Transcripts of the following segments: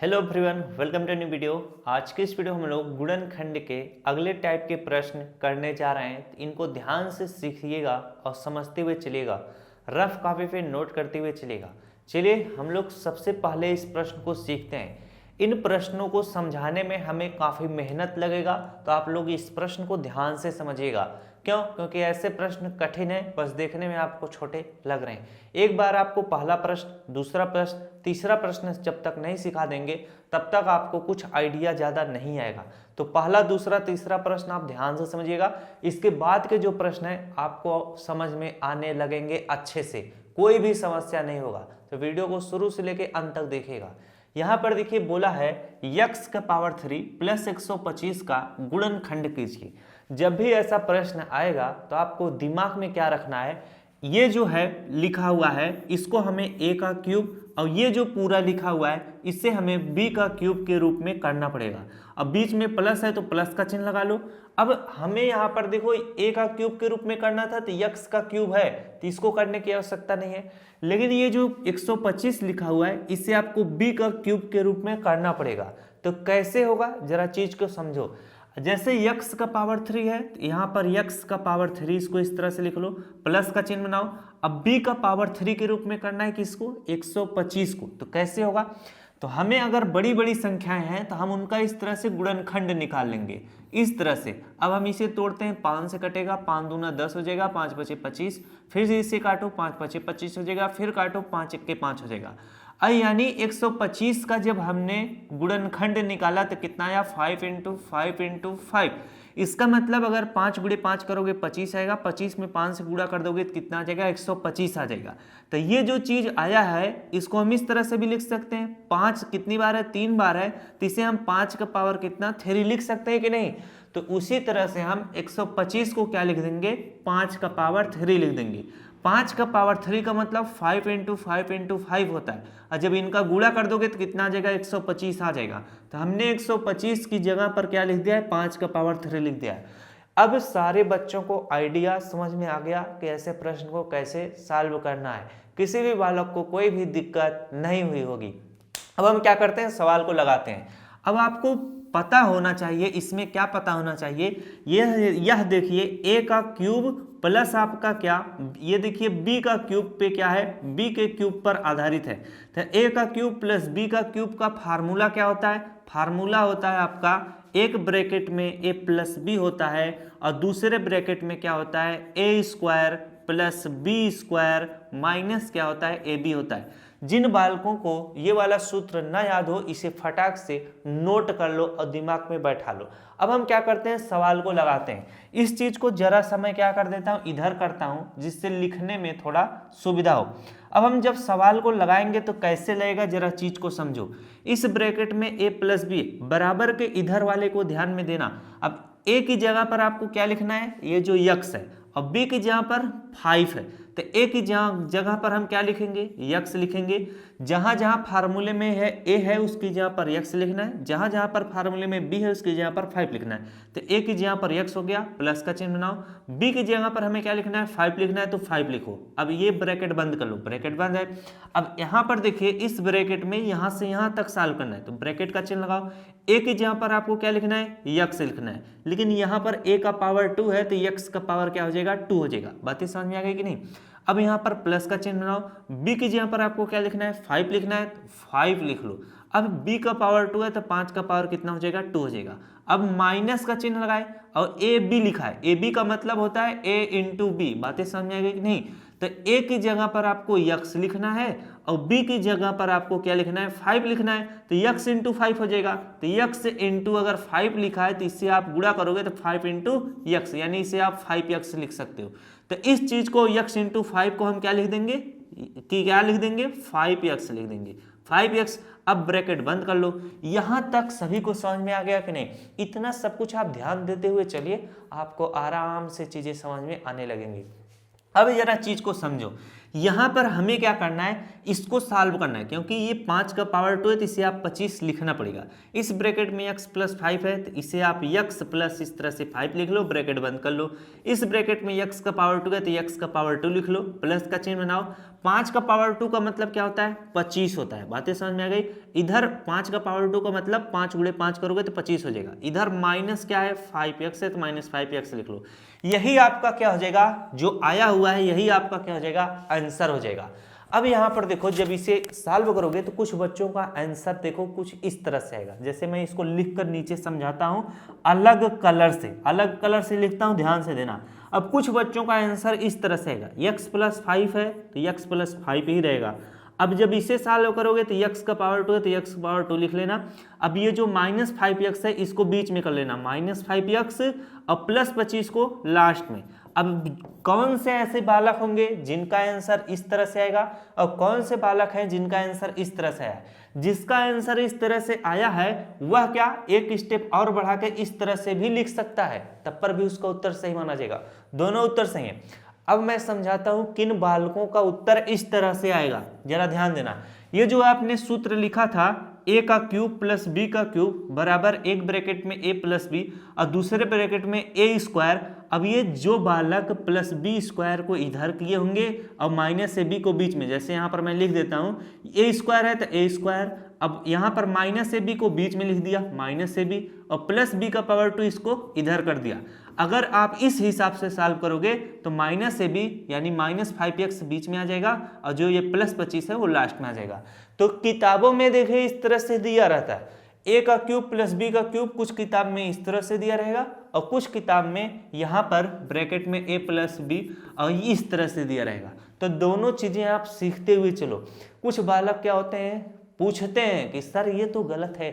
Hello everyone, welcome to new video. आज के इस वीडियो हम लोग गुणनखंड के अगले टाइप के प्रश्न करने जा रहे हैं। इनको ध्यान से सीखिएगा और समझते हुए चलिएगा, रफ कॉपी पे नोट करते हुए चलिएगा। चलिए हम लोग सबसे पहले इस प्रश्न को सीखते हैं। इन प्रश्नों को समझाने में हमें काफ़ी मेहनत लगेगा, तो आप लोग इस प्रश्न को ध्यान से समझिएगा। क्यों? क्योंकि ऐसे प्रश्न कठिन है, बस देखने में आपको छोटे लग रहे हैं। एक बार आपको पहला प्रश्न, दूसरा प्रश्न, तीसरा प्रश्न जब तक नहीं सिखा देंगे तब तक आपको कुछ आइडिया ज़्यादा नहीं आएगा। तो पहला, दूसरा, तीसरा प्रश्न आप ध्यान से समझिएगा। इसके बाद के जो प्रश्न है आपको समझ में आने लगेंगे अच्छे से, कोई भी समस्या नहीं होगा। तो वीडियो को शुरू से लेकर अंत तक देखिएगा। यहाँ पर देखिए बोला है x का पावर 3 प्लस 125 का गुणनखंड कीजिए। जब भी ऐसा प्रश्न आएगा तो आपको दिमाग में क्या रखना है, ये जो है लिखा हुआ है इसको हमें a का क्यूब, और ये जो पूरा लिखा हुआ है इसे हमें b का क्यूब के रूप में करना पड़ेगा। अब बीच में प्लस है तो प्लस का चिन्ह लगा लो। अब हमें यहाँ पर देखो a का क्यूब के रूप में करना था, तो x का क्यूब है तो इसको करने की आवश्यकता नहीं है। लेकिन ये जो 125 लिखा हुआ है इसे आपको b का क्यूब के रूप में करना पड़ेगा। तो कैसे होगा जरा चीज को समझो। जैसे x का पावर 3 है तो यहाँ पर x का पावर 3 इसको इस तरह से लिख लो, प्लस का चिन्ह बनाओ। अब b का पावर 3 के रूप में करना है किसको, 125 को। तो कैसे होगा, तो हमें अगर बड़ी बड़ी संख्याएं हैं तो हम उनका इस तरह से गुणनखंड निकाल लेंगे, इस तरह से। अब हम इसे तोड़ते हैं, 5 से कटेगा, 5 दूना 10 हो जाएगा, 5 बचे 25, फिर से इसे काटो, 5 बचे 25 हो जाएगा, फिर काटो, 5 1 के 5 हो जाएगा। यानी 125 का जब हमने गुणनखंड निकाला तो कितना आया, 5 इंटू 5 इंटू 5। इसका मतलब अगर 5 गुणे 5 करोगे 25 आएगा, 25 में 5 से गुणा कर दोगे तो कितना आ जाएगा, 125 आ जाएगा। तो ये जो चीज आया है इसको हम इस तरह से भी लिख सकते हैं। 5 कितनी बार है, 3 बार है, तो इसे हम 5 का पावर कितना, 3 लिख सकते हैं कि नहीं। तो उसी तरह से हम 125 को क्या लिख देंगे, 5 का पावर 3 लिख देंगे। 5 का पावर 3 का मतलब 5 इंटू 5 इंटू 5 होता है, और जब इनका गुणा कर दोगे तो कितना आ जाएगा, 125 आ जाएगा। तो हमने 125 की जगह पर क्या लिख दिया है, 5 का पावर 3 लिख दिया है। अब सारे बच्चों को आइडिया समझ में आ गया कि ऐसे प्रश्न को कैसे सॉल्व करना है, किसी भी बालक को कोई भी दिक्कत नहीं हुई होगी। अब हम क्या करते हैं, सवाल को लगाते हैं। अब आपको पता होना चाहिए, इसमें क्या पता होना चाहिए, यह देखिए a का क्यूब प्लस आपका क्या, ये देखिए b का क्यूब पे क्या है, b के क्यूब पर आधारित है। तो a का क्यूब प्लस b का क्यूब का फार्मूला क्या होता है, फार्मूला होता है आपका, एक ब्रैकेट में a प्लस b होता है और दूसरे ब्रैकेट में क्या होता है, a square plus b square minus क्या होता है, ab होता है। जिन बालकों को ये वाला सूत्र ना याद हो इसे फटाक से नोट कर लो और दिमाग में बैठा लो। अब हम क्या करते हैं, सवाल को लगाते हैं। इस चीज को जरा समय क्या कर देता हूं, इधर करता हूं, जिससे लिखने में थोड़ा सुविधा हो। अब हम जब सवाल को लगाएंगे तो कैसे लगेगा, जरा चीज को समझो। इस ब्रैकेट में a प्लस बी बराबर के इधर वाले को ध्यान में देना। अब a की जगह पर आपको क्या लिखना है, ये जो x है, और b की जगह पर 5 है, तो a की जगह पर हम क्या लिखेंगे, x लिखेंगे। जहां जहां फार्मूले में है a है उसकी जगह पर x लिखना है, जहां जहां पर फार्मूले में b है उसकी जगह पर 5 लिखना है। तो a की जगह पर x हो गया, प्लस का चिन्ह बनाओ। b की जगह पर हमें क्या लिखना है, 5 लिखना है, तो 5 लिखो। अब ये ब्रैकेट बंद कर लो, ब्रैकेट बंद है। अब यहाँ पर देखिए इस ब्रैकेट में यहाँ से यहाँ तक सॉल्व करना है, तो ब्रैकेट का चिन्ह लगाओ। a की जगह पर आपको क्या लिखना है, x लिखना है, लेकिन यहाँ पर a का पावर 2 है तो x का पावर क्या हो जाएगा, 2 हो जाएगा। बातें समझ में आ गई कि नहीं। अब यहाँ पर प्लस का चिन्ह बनाओ। b की जगह पर आपको क्या लिखना है, 5 लिखना है, तो 5 लिख लो। अब b का पावर 2 है तो 5 का पावर कितना हो जाएगा, 2 हो जाएगा। अब माइनस का चिन्ह लगाए और a b लिखा है, a b का मतलब होता है a इंटू बी। बातें समझ में आ गई कि नहीं। तो a की जगह पर आपको x लिखना है और b की जगह पर आपको क्या लिखना है, 5 लिखना है, तो x इंटू 5 हो जाएगा। तो x इंटू अगर 5 लिखा है तो इससे आप गुणा करोगे तो 5 इंटू x, यानी इसे आप 5x लिख सकते हो। तो इस चीज को x इंटू 5 को हम क्या लिख देंगे, कि क्या लिख देंगे, 5x लिख देंगे, 5x। अब ब्रैकेट बंद कर लो। यहां तक सभी को समझ में आ गया कि नहीं। इतना सब कुछ आप ध्यान देते हुए चलिए, आपको आराम से चीजें समझ में आने लगेंगी। अब जरा चीज को समझो, यहाँ पर हमें क्या करना है, इसको सॉल्व करना है, क्योंकि ये 5 का पावर 2 है तो इसे आप 25 लिखना पड़ेगा। इस ब्रैकेट में x प्लस 5 है तो इसे आप x प्लस इस तरह से 5 लिख लो, ब्रैकेट बंद कर लो। इस ब्रैकेट में x का पावर 2 है तो x का पावर 2 लिख लो, प्लस का चिन्ह बनाओ। 5 का पावर 2 का मतलब क्या होता है, 25 होता है। बातें समझ में आ गई। इधर 5 का पावर 2 का मतलब 5 गुणे 5 करोगे तो 25 हो जाएगा। इधर माइनस क्या है, 5x है तो माइनस 5x लिख लो। यही आपका क्या हो जाएगा, जो आया हुआ है यही आपका क्या हो जाएगा, आंसर हो जाएगा। अब यहाँ पर देखो, जब इसे सॉल्व करोगे तो कुछ बच्चों का आंसर देखो कुछ इस तरह से आएगा। जैसे मैं इसको लिखकर नीचे समझाता हूँ, अलग कलर से लिखता हूँ, ध्यान से देना। अब कुछ बच्चों का आंसर इस तरह से आएगा, x प्लस 5 है तो x प्लस 5 ही रहेगा। अब जब इसे सॉल्व करोगे तो x का पावर 2 है तो x का पावर 2 लिख लेना। अब ये जो माइनस 5x है इसको बीच में कर लेना, माइनस 5x और प्लस 25 को लास्ट में। अब कौन से ऐसे बालक होंगे जिनका आंसर इस तरह से आएगा, और कौन से बालक हैं जिनका आंसर इस तरह से आया है। जिसका आंसर इस तरह से आया है वह क्या एक स्टेप और बढ़ा के इस तरह से भी लिख सकता है, तब पर भी उसका उत्तर सही माना जाएगा। दोनों उत्तर सही है। अब मैं समझाता हूं किन बालकों का उत्तर इस तरह से आएगा, जरा ध्यान देना। ये जो आपने सूत्र लिखा था a का क्यूब प्लस b का क्यूब बराबर एक ब्रैकेट में a प्लस बी और दूसरे ब्रैकेट में a स्क्वायर। अब ये जो बालक प्लस बी स्क्वायर को इधर किए होंगे और माइनस ए बी को बीच में, जैसे यहाँ पर मैं लिख देता हूँ a स्क्वायर है तो a स्क्वायर। अब यहाँ पर माइनस ए बी को बीच में लिख दिया माइनस ए बी, और प्लस बी का पावर 2 इसको इधर कर दिया। अगर आप इस हिसाब से सॉल्व करोगे तो माइनस ए बी यानी माइनस 5x बीच में आ जाएगा और जो ये प्लस 25 है वो लास्ट में आ जाएगा। तो किताबों में देखिए इस तरह से दिया रहता है, a का क्यूब प्लस b का क्यूब कुछ किताब में इस तरह से दिया रहेगा और कुछ किताब में यहाँ पर ब्रैकेट में a प्लस बी और इस तरह से दिया रहेगा। तो दोनों चीजें आप सीखते हुए चलो। कुछ बालक क्या होते हैं, पूछते हैं कि सर ये तो गलत है,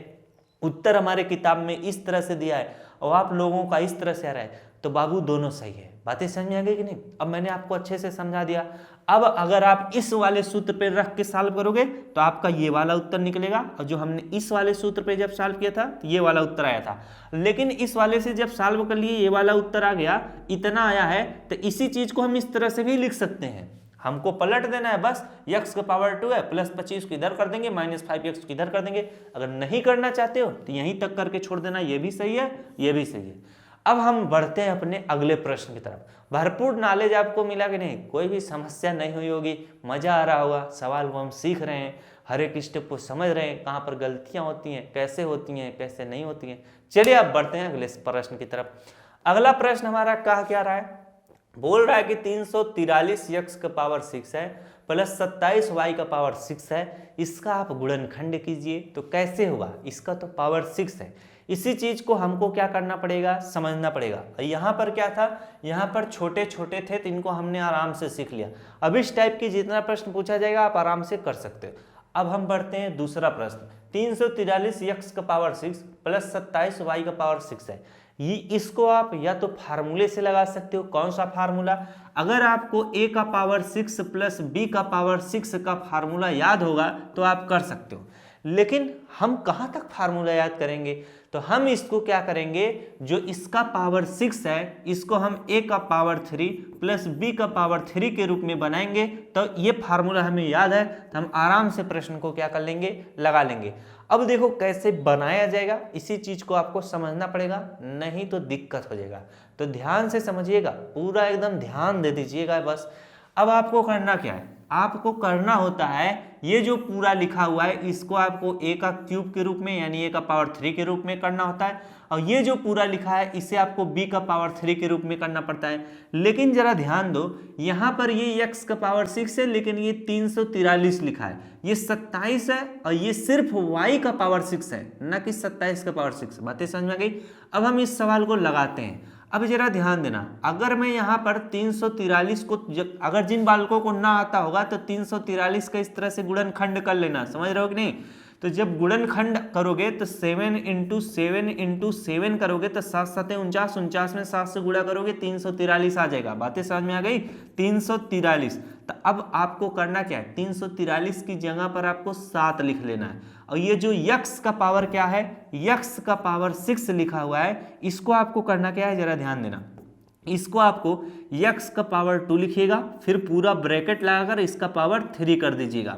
उत्तर हमारे किताब में इस तरह से दिया है और आप लोगों का इस तरह से आ रहा है। तो बाबू दोनों सही है। बातें समझ में आ गई कि नहीं। अब मैंने आपको अच्छे से समझा दिया। अब अगर आप इस वाले सूत्र पे रख के सॉल्व करोगे तो आपका ये वाला उत्तर निकलेगा, और जो हमने इस वाले सूत्र पे जब सॉल्व किया था तो ये वाला उत्तर आया था। लेकिन इस वाले से जब सॉल्व कर लिए ये वाला उत्तर आ गया, इतना आया है, तो इसी चीज को हम इस तरह से भी लिख सकते हैं। हमको पलट देना है बस, x का पावर 2 है प्लस 25 को इधर कर देंगे, माइनस 5x को इधर कर देंगे। अगर नहीं करना चाहते हो तो यहीं तक करके छोड़ देना, ये भी सही है ये भी सही है। अब हम बढ़ते हैं अपने अगले प्रश्न की तरफ। भरपूर नॉलेज आपको मिला कि नहीं, कोई भी समस्या नहीं हुई होगी, मजा आ रहा होगा, सवाल को हम सीख रहे हैं, हर एक स्टेप को समझ रहे हैं, कहाँ पर गलतियां होती हैं, कैसे नहीं होती हैं। चलिए अब बढ़ते हैं अगले प्रश्न की तरफ। अगला प्रश्न हमारा कहा क्या रहा है, बोल रहा है कि 343 x का पावर 6 है प्लस 27 y का पावर 6 है, इसका आप गुणनखंड कीजिए। तो कैसे होगा, इसका तो पावर 6 है, इसी चीज को हमको क्या करना पड़ेगा, समझना पड़ेगा। यहाँ पर क्या था, यहाँ पर छोटे छोटे थे तो इनको हमने आराम से सीख लिया। अब इस टाइप की जितना प्रश्न पूछा जाएगा आप आराम से कर सकते हो। अब हम बढ़ते हैं दूसरा प्रश्न। 343 x का पावर 6 प्लस 27 y का पावर 6 है। ये इसको आप या तो फार्मूले से लगा सकते हो। कौन सा फार्मूला, अगर आपको a का पावर 6 प्लस b का पावर 6 का फार्मूला याद होगा तो आप कर सकते हो। लेकिन हम कहाँ तक फार्मूला याद करेंगे, तो हम इसको क्या करेंगे, जो इसका पावर 6 है इसको हम a का पावर 3 प्लस b का पावर 3 के रूप में बनाएंगे। तो ये फार्मूला हमें याद है तो हम आराम से प्रश्न को क्या कर लेंगे, लगा लेंगे। अब देखो कैसे बनाया जाएगा, इसी चीज को आपको समझना पड़ेगा, नहीं तो दिक्कत हो जाएगा। तो ध्यान से समझिएगा, पूरा एकदम ध्यान दे दीजिएगा बस। अब आपको करना क्या है, आपको करना होता है ये जो पूरा लिखा हुआ है इसको आपको a का क्यूब के रूप में यानी a का पावर 3 के रूप में करना होता है, और ये जो पूरा लिखा है इसे आपको b का पावर 3 के रूप में करना पड़ता है। लेकिन जरा ध्यान दो, यहाँ पर ये x का पावर 6 है लेकिन ये 343 लिखा है, ये 27 है और ये सिर्फ y का पावर 6 है, न कि 27 का पावर 6। बातें समझ में आ गई। अब हम इस सवाल को लगाते हैं। अब जरा ध्यान देना, अगर मैं यहाँ पर 343 को, अगर जिन बालकों को ना आता होगा तो 343 का इस तरह से गुणनखंड कर लेना, समझ रहे हो कि नहीं। तो जब गुणनखंड करोगे तो 7 इंटू 7 इंटू 7 करोगे तो 7 7 49, 49 में 7 से गुणा करोगे 343 आ जाएगा। बातें समझ में आ गई, 343। तो अब आपको करना क्या है, 343 की जगह पर आपको 7 लिख लेना है, और ये जो x का पावर क्या है, x का पावर 6 लिखा हुआ है, इसको आपको करना क्या है, जरा ध्यान देना। इसको आपको x का पावर 2 लिखिएगा, फिर पूरा ब्रैकेट लगाकर इसका पावर 3 कर दीजिएगा।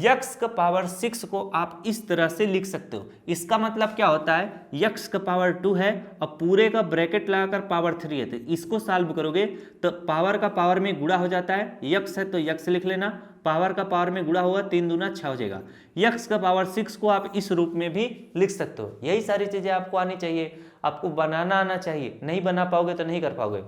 x का पावर 6 को आप इस तरह से लिख सकते हो। इसका मतलब क्या होता है, x का पावर 2 है और पूरे का ब्रैकेट लगाकर पावर 3 है, तो इसको सॉल्व करोगे तो पावर का पावर में गुणा हो जाता है, x है तो x लिख लेना, पावर का पावर में गुणा होगा 3 दूना 6 हो जाएगा। x का पावर 6 को आप इस रूप में भी लिख सकते हो। यही सारी चीजें आपको आनी चाहिए, आपको बनाना आना चाहिए, नहीं बना पाओगे तो नहीं कर पाओगे।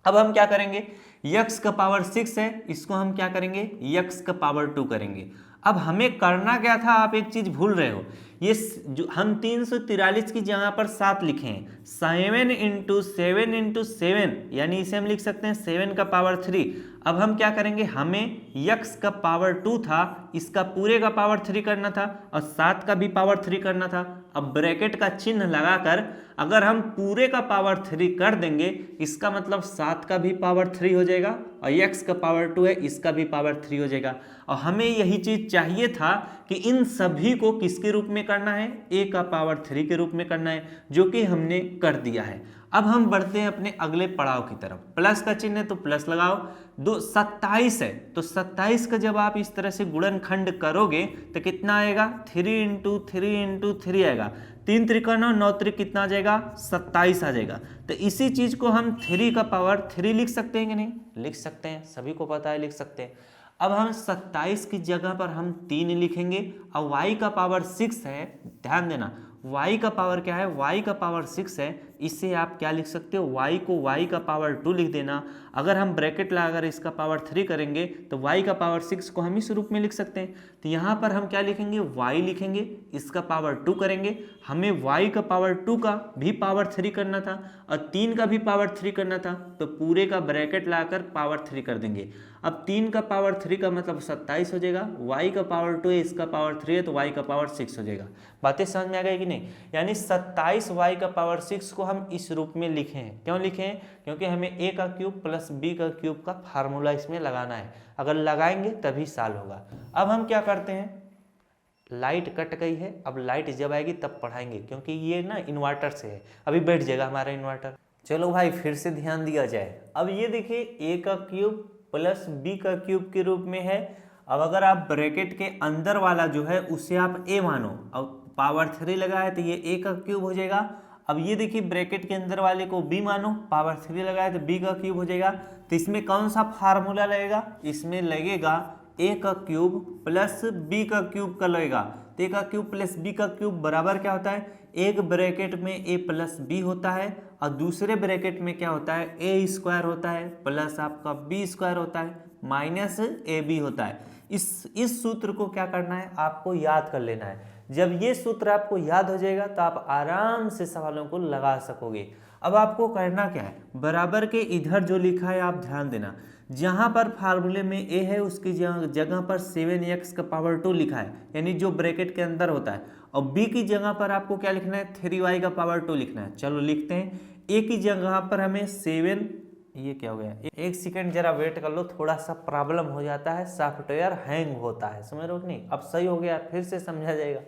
अब हम क्या करेंगे, x का पावर 6 है, इसको हम क्या करेंगे, x का पावर 2 करेंगे। अब हमें करना क्या था, आप एक चीज भूल रहे हो, ये जो हम 343 की जगह पर 7 लिखे हैं, 7 इंटू 7 इंटू 7, यानी इसे हम लिख सकते हैं 7 का पावर 3। अब हम क्या करेंगे, हमें x का पावर 2 था, इसका पूरे का पावर 3 करना था और 7 का भी पावर 3 करना था। अब ब्रैकेट का चिन्ह लगाकर अगर हम पूरे का पावर 3 कर देंगे, इसका मतलब 7 का भी पावर 3 हो जाएगा और x का पावर 2 है, इसका भी पावर 3 हो जाएगा। और हमें यही चीज चाहिए था कि इन सभी को किसके रूप में करना है, a का पावर 3 के रूप में करना है, जो कि हमने कर दिया है। अब हम बढ़ते हैं अपने अगले पड़ाव की तरफ। प्लस का चिन्ह है तो प्लस लगाओ, 27 है तो 27 का जब आप इस तरह से गुणनखंड करोगे तो कितना आएगा, 3 इंटू 3 इंटू 3 आएगा, 3 त्रिका 9, 9 त्रिक कितना आ जाएगा, 27 आ जाएगा। तो इसी चीज को हम 3 का पावर 3 लिख सकते हैं कि नहीं, लिख सकते हैं, सभी को पता है लिख सकते हैं। अब हम 27 की जगह पर हम 3 लिखेंगे और y का पावर 6 है, ध्यान देना y का पावर क्या है, y का पावर 6 है, इससे आप क्या लिख सकते हो, y को y का पावर 2 लिख देना। अगर हम ब्रैकेट लगाकर इसका पावर 3 करेंगे तो y का पावर 6 को हम इस रूप में लिख सकते हैं। तो यहाँ पर हम क्या लिखेंगे, y लिखेंगे, इसका पावर 2 करेंगे, हमें y का पावर 2 का भी पावर 3 करना था और 3 का भी पावर 3 करना था, तो पूरे का ब्रैकेट लगाकर पावर 3 कर देंगे। अब 3 का पावर 3 का मतलब 27 हो जाएगा, y का पावर 2 है, इसका पावर 3 है तो y का पावर 6 हो जाएगा। बातें समझ में आ गई कि नहीं, यानी 27 y का पावर 6 को हम इस रूप में लिखे हैं। क्यों लिखे हैं, क्योंकि हमें a का क्यूब प्लस b का क्यूब का फार्मूला इसमें लगाना है, अगर लगाएंगे तभी सॉल्व होगा। अब हम क्या करते हैं, लाइट कट गई है, अब लाइट जब आएगी तब पढ़ाएंगे, क्योंकि ये ना इन्वर्टर से है, अभी बैठ जाएगा हमारा इन्वर्टर। चलो भाई फिर से ध्यान दिया जाए। अब ये देखिए a का क्यूब प्लस b का क्यूब के रूप में है। अब अगर आप ब्रैकेट के अंदर वाला जो है उसे आप a मानो, अब पावर 3 लगा है तो ये a का क्यूब हो जाएगा। अब ये देखिए ब्रैकेट के अंदर वाले को b मानो, पावर 3 लगा है तो b का क्यूब हो जाएगा। तो इसमें कौन सा फार्मूला लगेगा, इसमें लगेगा a का क्यूब प्लस b का क्यूब का लगेगा। तो a का क्यूब प्लस b का क्यूब बराबर क्या होता है, एक ब्रैकेट में a प्लस b होता है और दूसरे ब्रैकेट में क्या होता है, a स्क्वायर होता है प्लस आपका b स्क्वायर होता है माइनस ab होता है। इस सूत्र को क्या करना है, आपको याद कर लेना है। जब ये सूत्र आपको याद हो जाएगा तो आप आराम से सवालों को लगा सकोगे। अब आपको करना क्या है, बराबर के इधर जो लिखा है आप ध्यान देना, जहां पर फार्मूले में a है उसकी जगह पर 7x का पावर 2 लिखा है, यानी जो ब्रैकेट के अंदर होता है, और b की जगह पर आपको क्या लिखना है, 3y का पावर 2 लिखना है। चलो लिखते हैं, a की जगह पर हमें 7, ये क्या हो गया, एक सेकंड जरा वेट कर लो, थोड़ा सा प्रॉब्लम हो जाता है, सॉफ्टवेयर हैंग होता है, समझ रहे हो कि नहीं। अब सही हो गया, फिर से समझा जाएगा।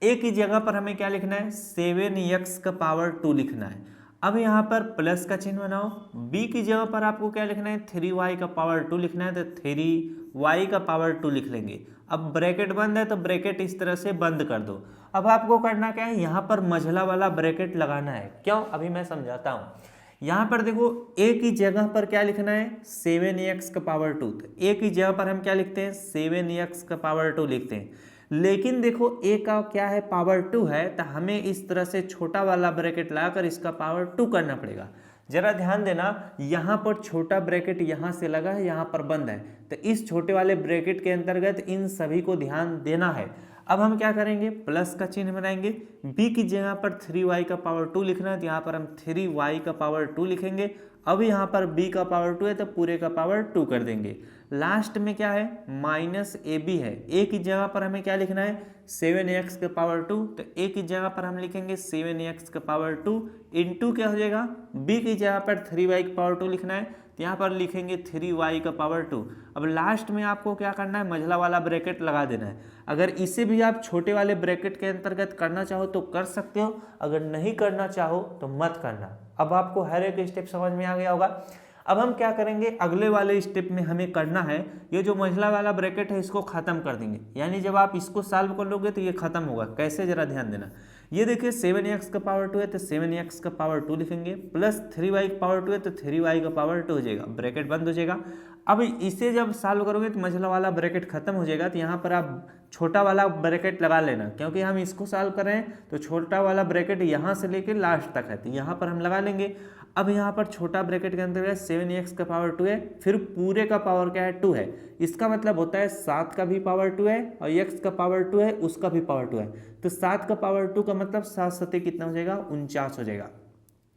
a की जगह पर हमें क्या लिखना है, 7x का पावर 2 लिखना है। अब यहाँ पर प्लस का चिन्ह बनाओ, b की जगह पर आपको क्या लिखना है, 3y का पावर 2 लिखना है, तो 3y का पावर 2 लिख लेंगे। अब ब्रैकेट बंद है तो ब्रैकेट इस तरह से बंद कर दो। अब आपको करना क्या है, यहाँ पर मझला वाला ब्रैकेट लगाना है। क्यों, अभी मैं समझाता हूँ। यहाँ पर देखो a की जगह पर क्या लिखना है, 7x का पावर 2, तो a की जगह पर हम क्या लिखते हैं, 7x का पावर 2 लिखते हैं। लेकिन देखो a का क्या है, पावर 2 है, तो हमें इस तरह से छोटा वाला ब्रैकेट लगाकर इसका पावर 2 करना पड़ेगा। जरा ध्यान देना, यहाँ पर छोटा ब्रैकेट यहाँ से लगा है, यहाँ पर बंद है, तो इस छोटे वाले ब्रैकेट के अंतर्गत इन सभी को ध्यान देना है। अब हम क्या करेंगे, प्लस का चिन्ह बनाएंगे, b की जगह पर 3y का पावर 2 लिखना है, तो यहाँ पर हम 3y का पावर 2 लिखेंगे। अब यहाँ पर b का पावर 2 है तो पूरे का पावर 2 कर देंगे। लास्ट में क्या है, माइनस ab है, a की जगह पर हमें क्या लिखना है, 7x का पावर 2, तो a की जगह पर हम लिखेंगे 7x का पावर 2 इंटू क्या हो जाएगा, b की जगह पर 3y का पावर 2 लिखना है, तो यहाँ पर लिखेंगे 3y का पावर 2। अब लास्ट में आपको क्या करना है, मझला वाला ब्रैकेट लगा देना है। अगर इसे भी आप छोटे वाले ब्रैकेट के अंतर्गत करना चाहो तो कर सकते हो, अगर नहीं करना चाहो तो मत करना। अब आपको हर एक स्टेप समझ में आ गया होगा। अब हम क्या करेंगे, अगले वाले स्टेप में हमें करना है ये जो मंझला वाला ब्रैकेट है इसको खत्म कर देंगे, यानी जब आप इसको सॉल्व कर लोगे तो ये खत्म होगा। कैसे, जरा ध्यान देना। ये देखिए 7x का पावर 2 है तो 7x का पावर 2 लिखेंगे, प्लस 3y का पावर 2 है तो 3y का पावर 2 हो जाएगा, ब्रैकेट बंद हो जाएगा। अब इसे जब सॉल्व करोगे तो मंझला वाला ब्रैकेट खत्म हो जाएगा, तो यहाँ पर आप छोटा वाला ब्रैकेट लगा लेना, क्योंकि हम इसको सॉल्व कर रहे हैं तो छोटा वाला ब्रैकेट यहाँ से लेके लास्ट तक है, तो यहाँ पर हम लगा लेंगे। अब यहाँ पर छोटा ब्रैकेट के अंदर है 7x का पावर 2 है, फिर पूरे का पावर क्या है 2 है, इसका मतलब होता है 7 का भी पावर 2 है और x का पावर 2 है उसका भी पावर 2 है, तो 7 का पावर 2 का मतलब 7 सते कितना हो जाएगा, 49 हो जाएगा।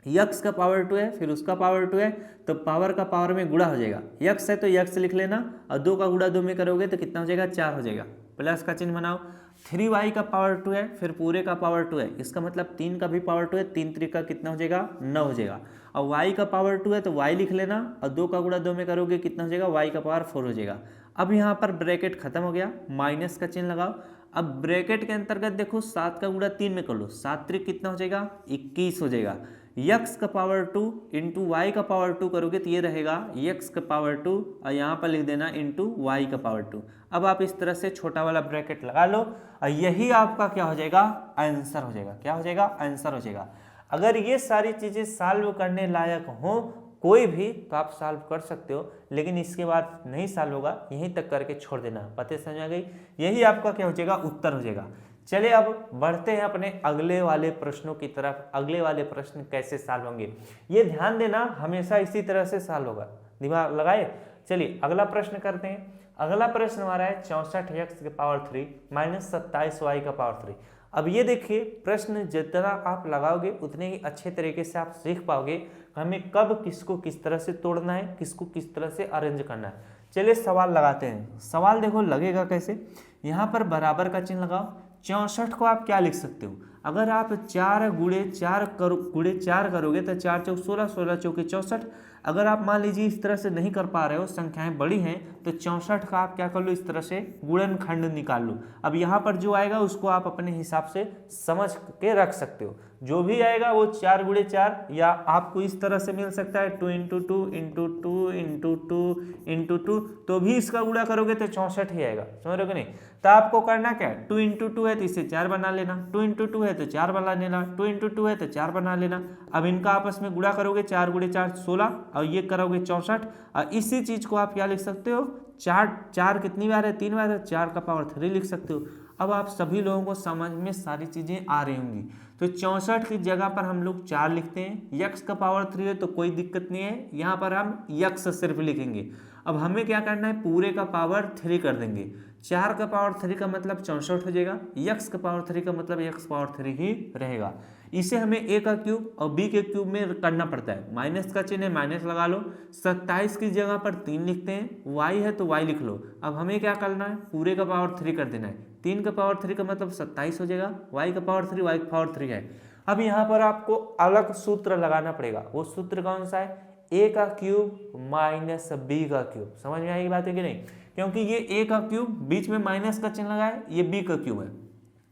यक्स का पावर 2 है फिर उसका पावर 2 है, तो पावर का पावर में गुणा हो जाएगा, यक्स है तो यक्स लिख लेना और 2 का गुणा 2 में करोगे तो कितना हो जाएगा, 4 हो जाएगा। प्लस का चिन्ह बनाओ, 3y का पावर 2 है फिर पूरे का पावर 2 है, इसका मतलब 3 का भी पावर 2 है, 3 3 का कितना हो जाएगा, 9 हो जाएगा। और y का पावर 2 है तो y लिख लेना और 2 का गुणा 2 में करोगे कितना हो जाएगा, y का पावर 4 हो जाएगा। अब यहाँ पर ब्रैकेट खत्म हो गया, माइनस का चिन्ह लगाओ। अब ब्रैकेट के अंतर्गत देखो 7 का गुणा 3 में कर लो, 7 3 कितना हो जाएगा, 21 हो जाएगा। यक्स का पावर 2 इंटू वाई का पावर 2 करोगे तो ये रहेगा यक्स का पावर 2 और यहाँ पर लिख देना इंटू वाई का पावर 2। अब आप इस तरह से छोटा वाला ब्रैकेट लगा लो और यही आपका क्या हो जाएगा, आंसर हो जाएगा। क्या हो जाएगा, आंसर हो जाएगा। अगर ये सारी चीज़ें सॉल्व करने लायक हो कोई भी तो आप सॉल्व कर सकते हो, लेकिन इसके बाद नहीं सॉल्व होगा, यहीं तक करके छोड़ देना। पते समझ आ गई, यही आपका क्या हो जाएगा, उत्तर हो जाएगा। चलिए अब बढ़ते हैं अपने अगले वाले प्रश्नों की तरफ। अगले वाले प्रश्न कैसे सॉल्व होंगे ये ध्यान देना, हमेशा इसी तरह से सॉल्व होगा, दिमाग लगाए। चलिए अगला प्रश्न करते हैं। अगला प्रश्न हमारा है 64x के पावर 3 माइनस 27y का पावर 3। अब ये देखिए प्रश्न जितना आप लगाओगे उतने ही अच्छे तरीके से आप सीख पाओगे हमें कब किसको किस तरह से तोड़ना है, किसको किस तरह से अरेंज करना है। चलिए सवाल लगाते हैं। सवाल देखो लगेगा कैसे, यहाँ पर बराबर का चिन्ह लगाओ। 64 को आप क्या लिख सकते हो, अगर आप 4 गुणे 4 करोगे तो 4 चौक 16, 16 चौके 64। अगर आप मान लीजिए इस तरह से नहीं कर पा रहे हो, संख्याएं बड़ी हैं, तो 64 का आप क्या कर लो, इस तरह से गुणनखंड निकाल लो। अब यहाँ पर जो आएगा उसको आप अपने हिसाब से समझ के रख सकते हो, जो भी आएगा वो 4 गुणे 4, या आपको इस तरह से मिल सकता है 2 इंटू 2 इंटू 2 इंटू 2 इंटू 2, तो भी इसका गुणा करोगे तो 64 ही आएगा। समझ रहे हो कि नहीं। तो आपको करना क्या है, 2 इंटू 2 है तो इसे 4 बना लेना, 2 इंटू 2 है तो 4 बना लेना, 2 इंटू 2 है तो 4 बना लेना। अब इनका आपस में गुणा करोगे, 4 गुणे 4 16 और ये करोगे 64। और इसी चीज को आप क्या लिख सकते हो, 4 कितनी बार है, 3 बार है, 4 का पावर 3 लिख सकते हो। अब आप सभी लोगों को समझ में सारी चीजें आ रही होंगी। तो 64 की जगह पर हम लोग 4 लिखते हैं, यक्स का पावर 3 है तो कोई दिक्कत नहीं है, यहाँ पर हम यक्स सिर्फ लिखेंगे। अब हमें क्या करना है, पूरे का पावर 3 कर देंगे। 4 का पावर 3 का मतलब 64 हो जाएगा, यक्स का पावर 3 का मतलब यक्स पावर 3 ही रहेगा। इसे हमें a का क्यूब और b के क्यूब में करना पड़ता है। माइनस का चिन्ह है, माइनस लगा लो। 27 की जगह पर 3 लिखते हैं, y है तो y लिख लो। अब हमें क्या करना है, पूरे का पावर 3 कर देना है। 3 का पावर 3 का मतलब 27 हो जाएगा, y का पावर 3 y का पावर 3 है। अब यहाँ पर आपको अलग सूत्र लगाना पड़ेगा। वो सूत्र कौन सा है, a का क्यूब माइनस b का क्यूब। समझ में आएगी बात है कि नहीं, क्योंकि ये a का क्यूब बीच में माइनस का चिन्ह लगा है, ये b का क्यूब है।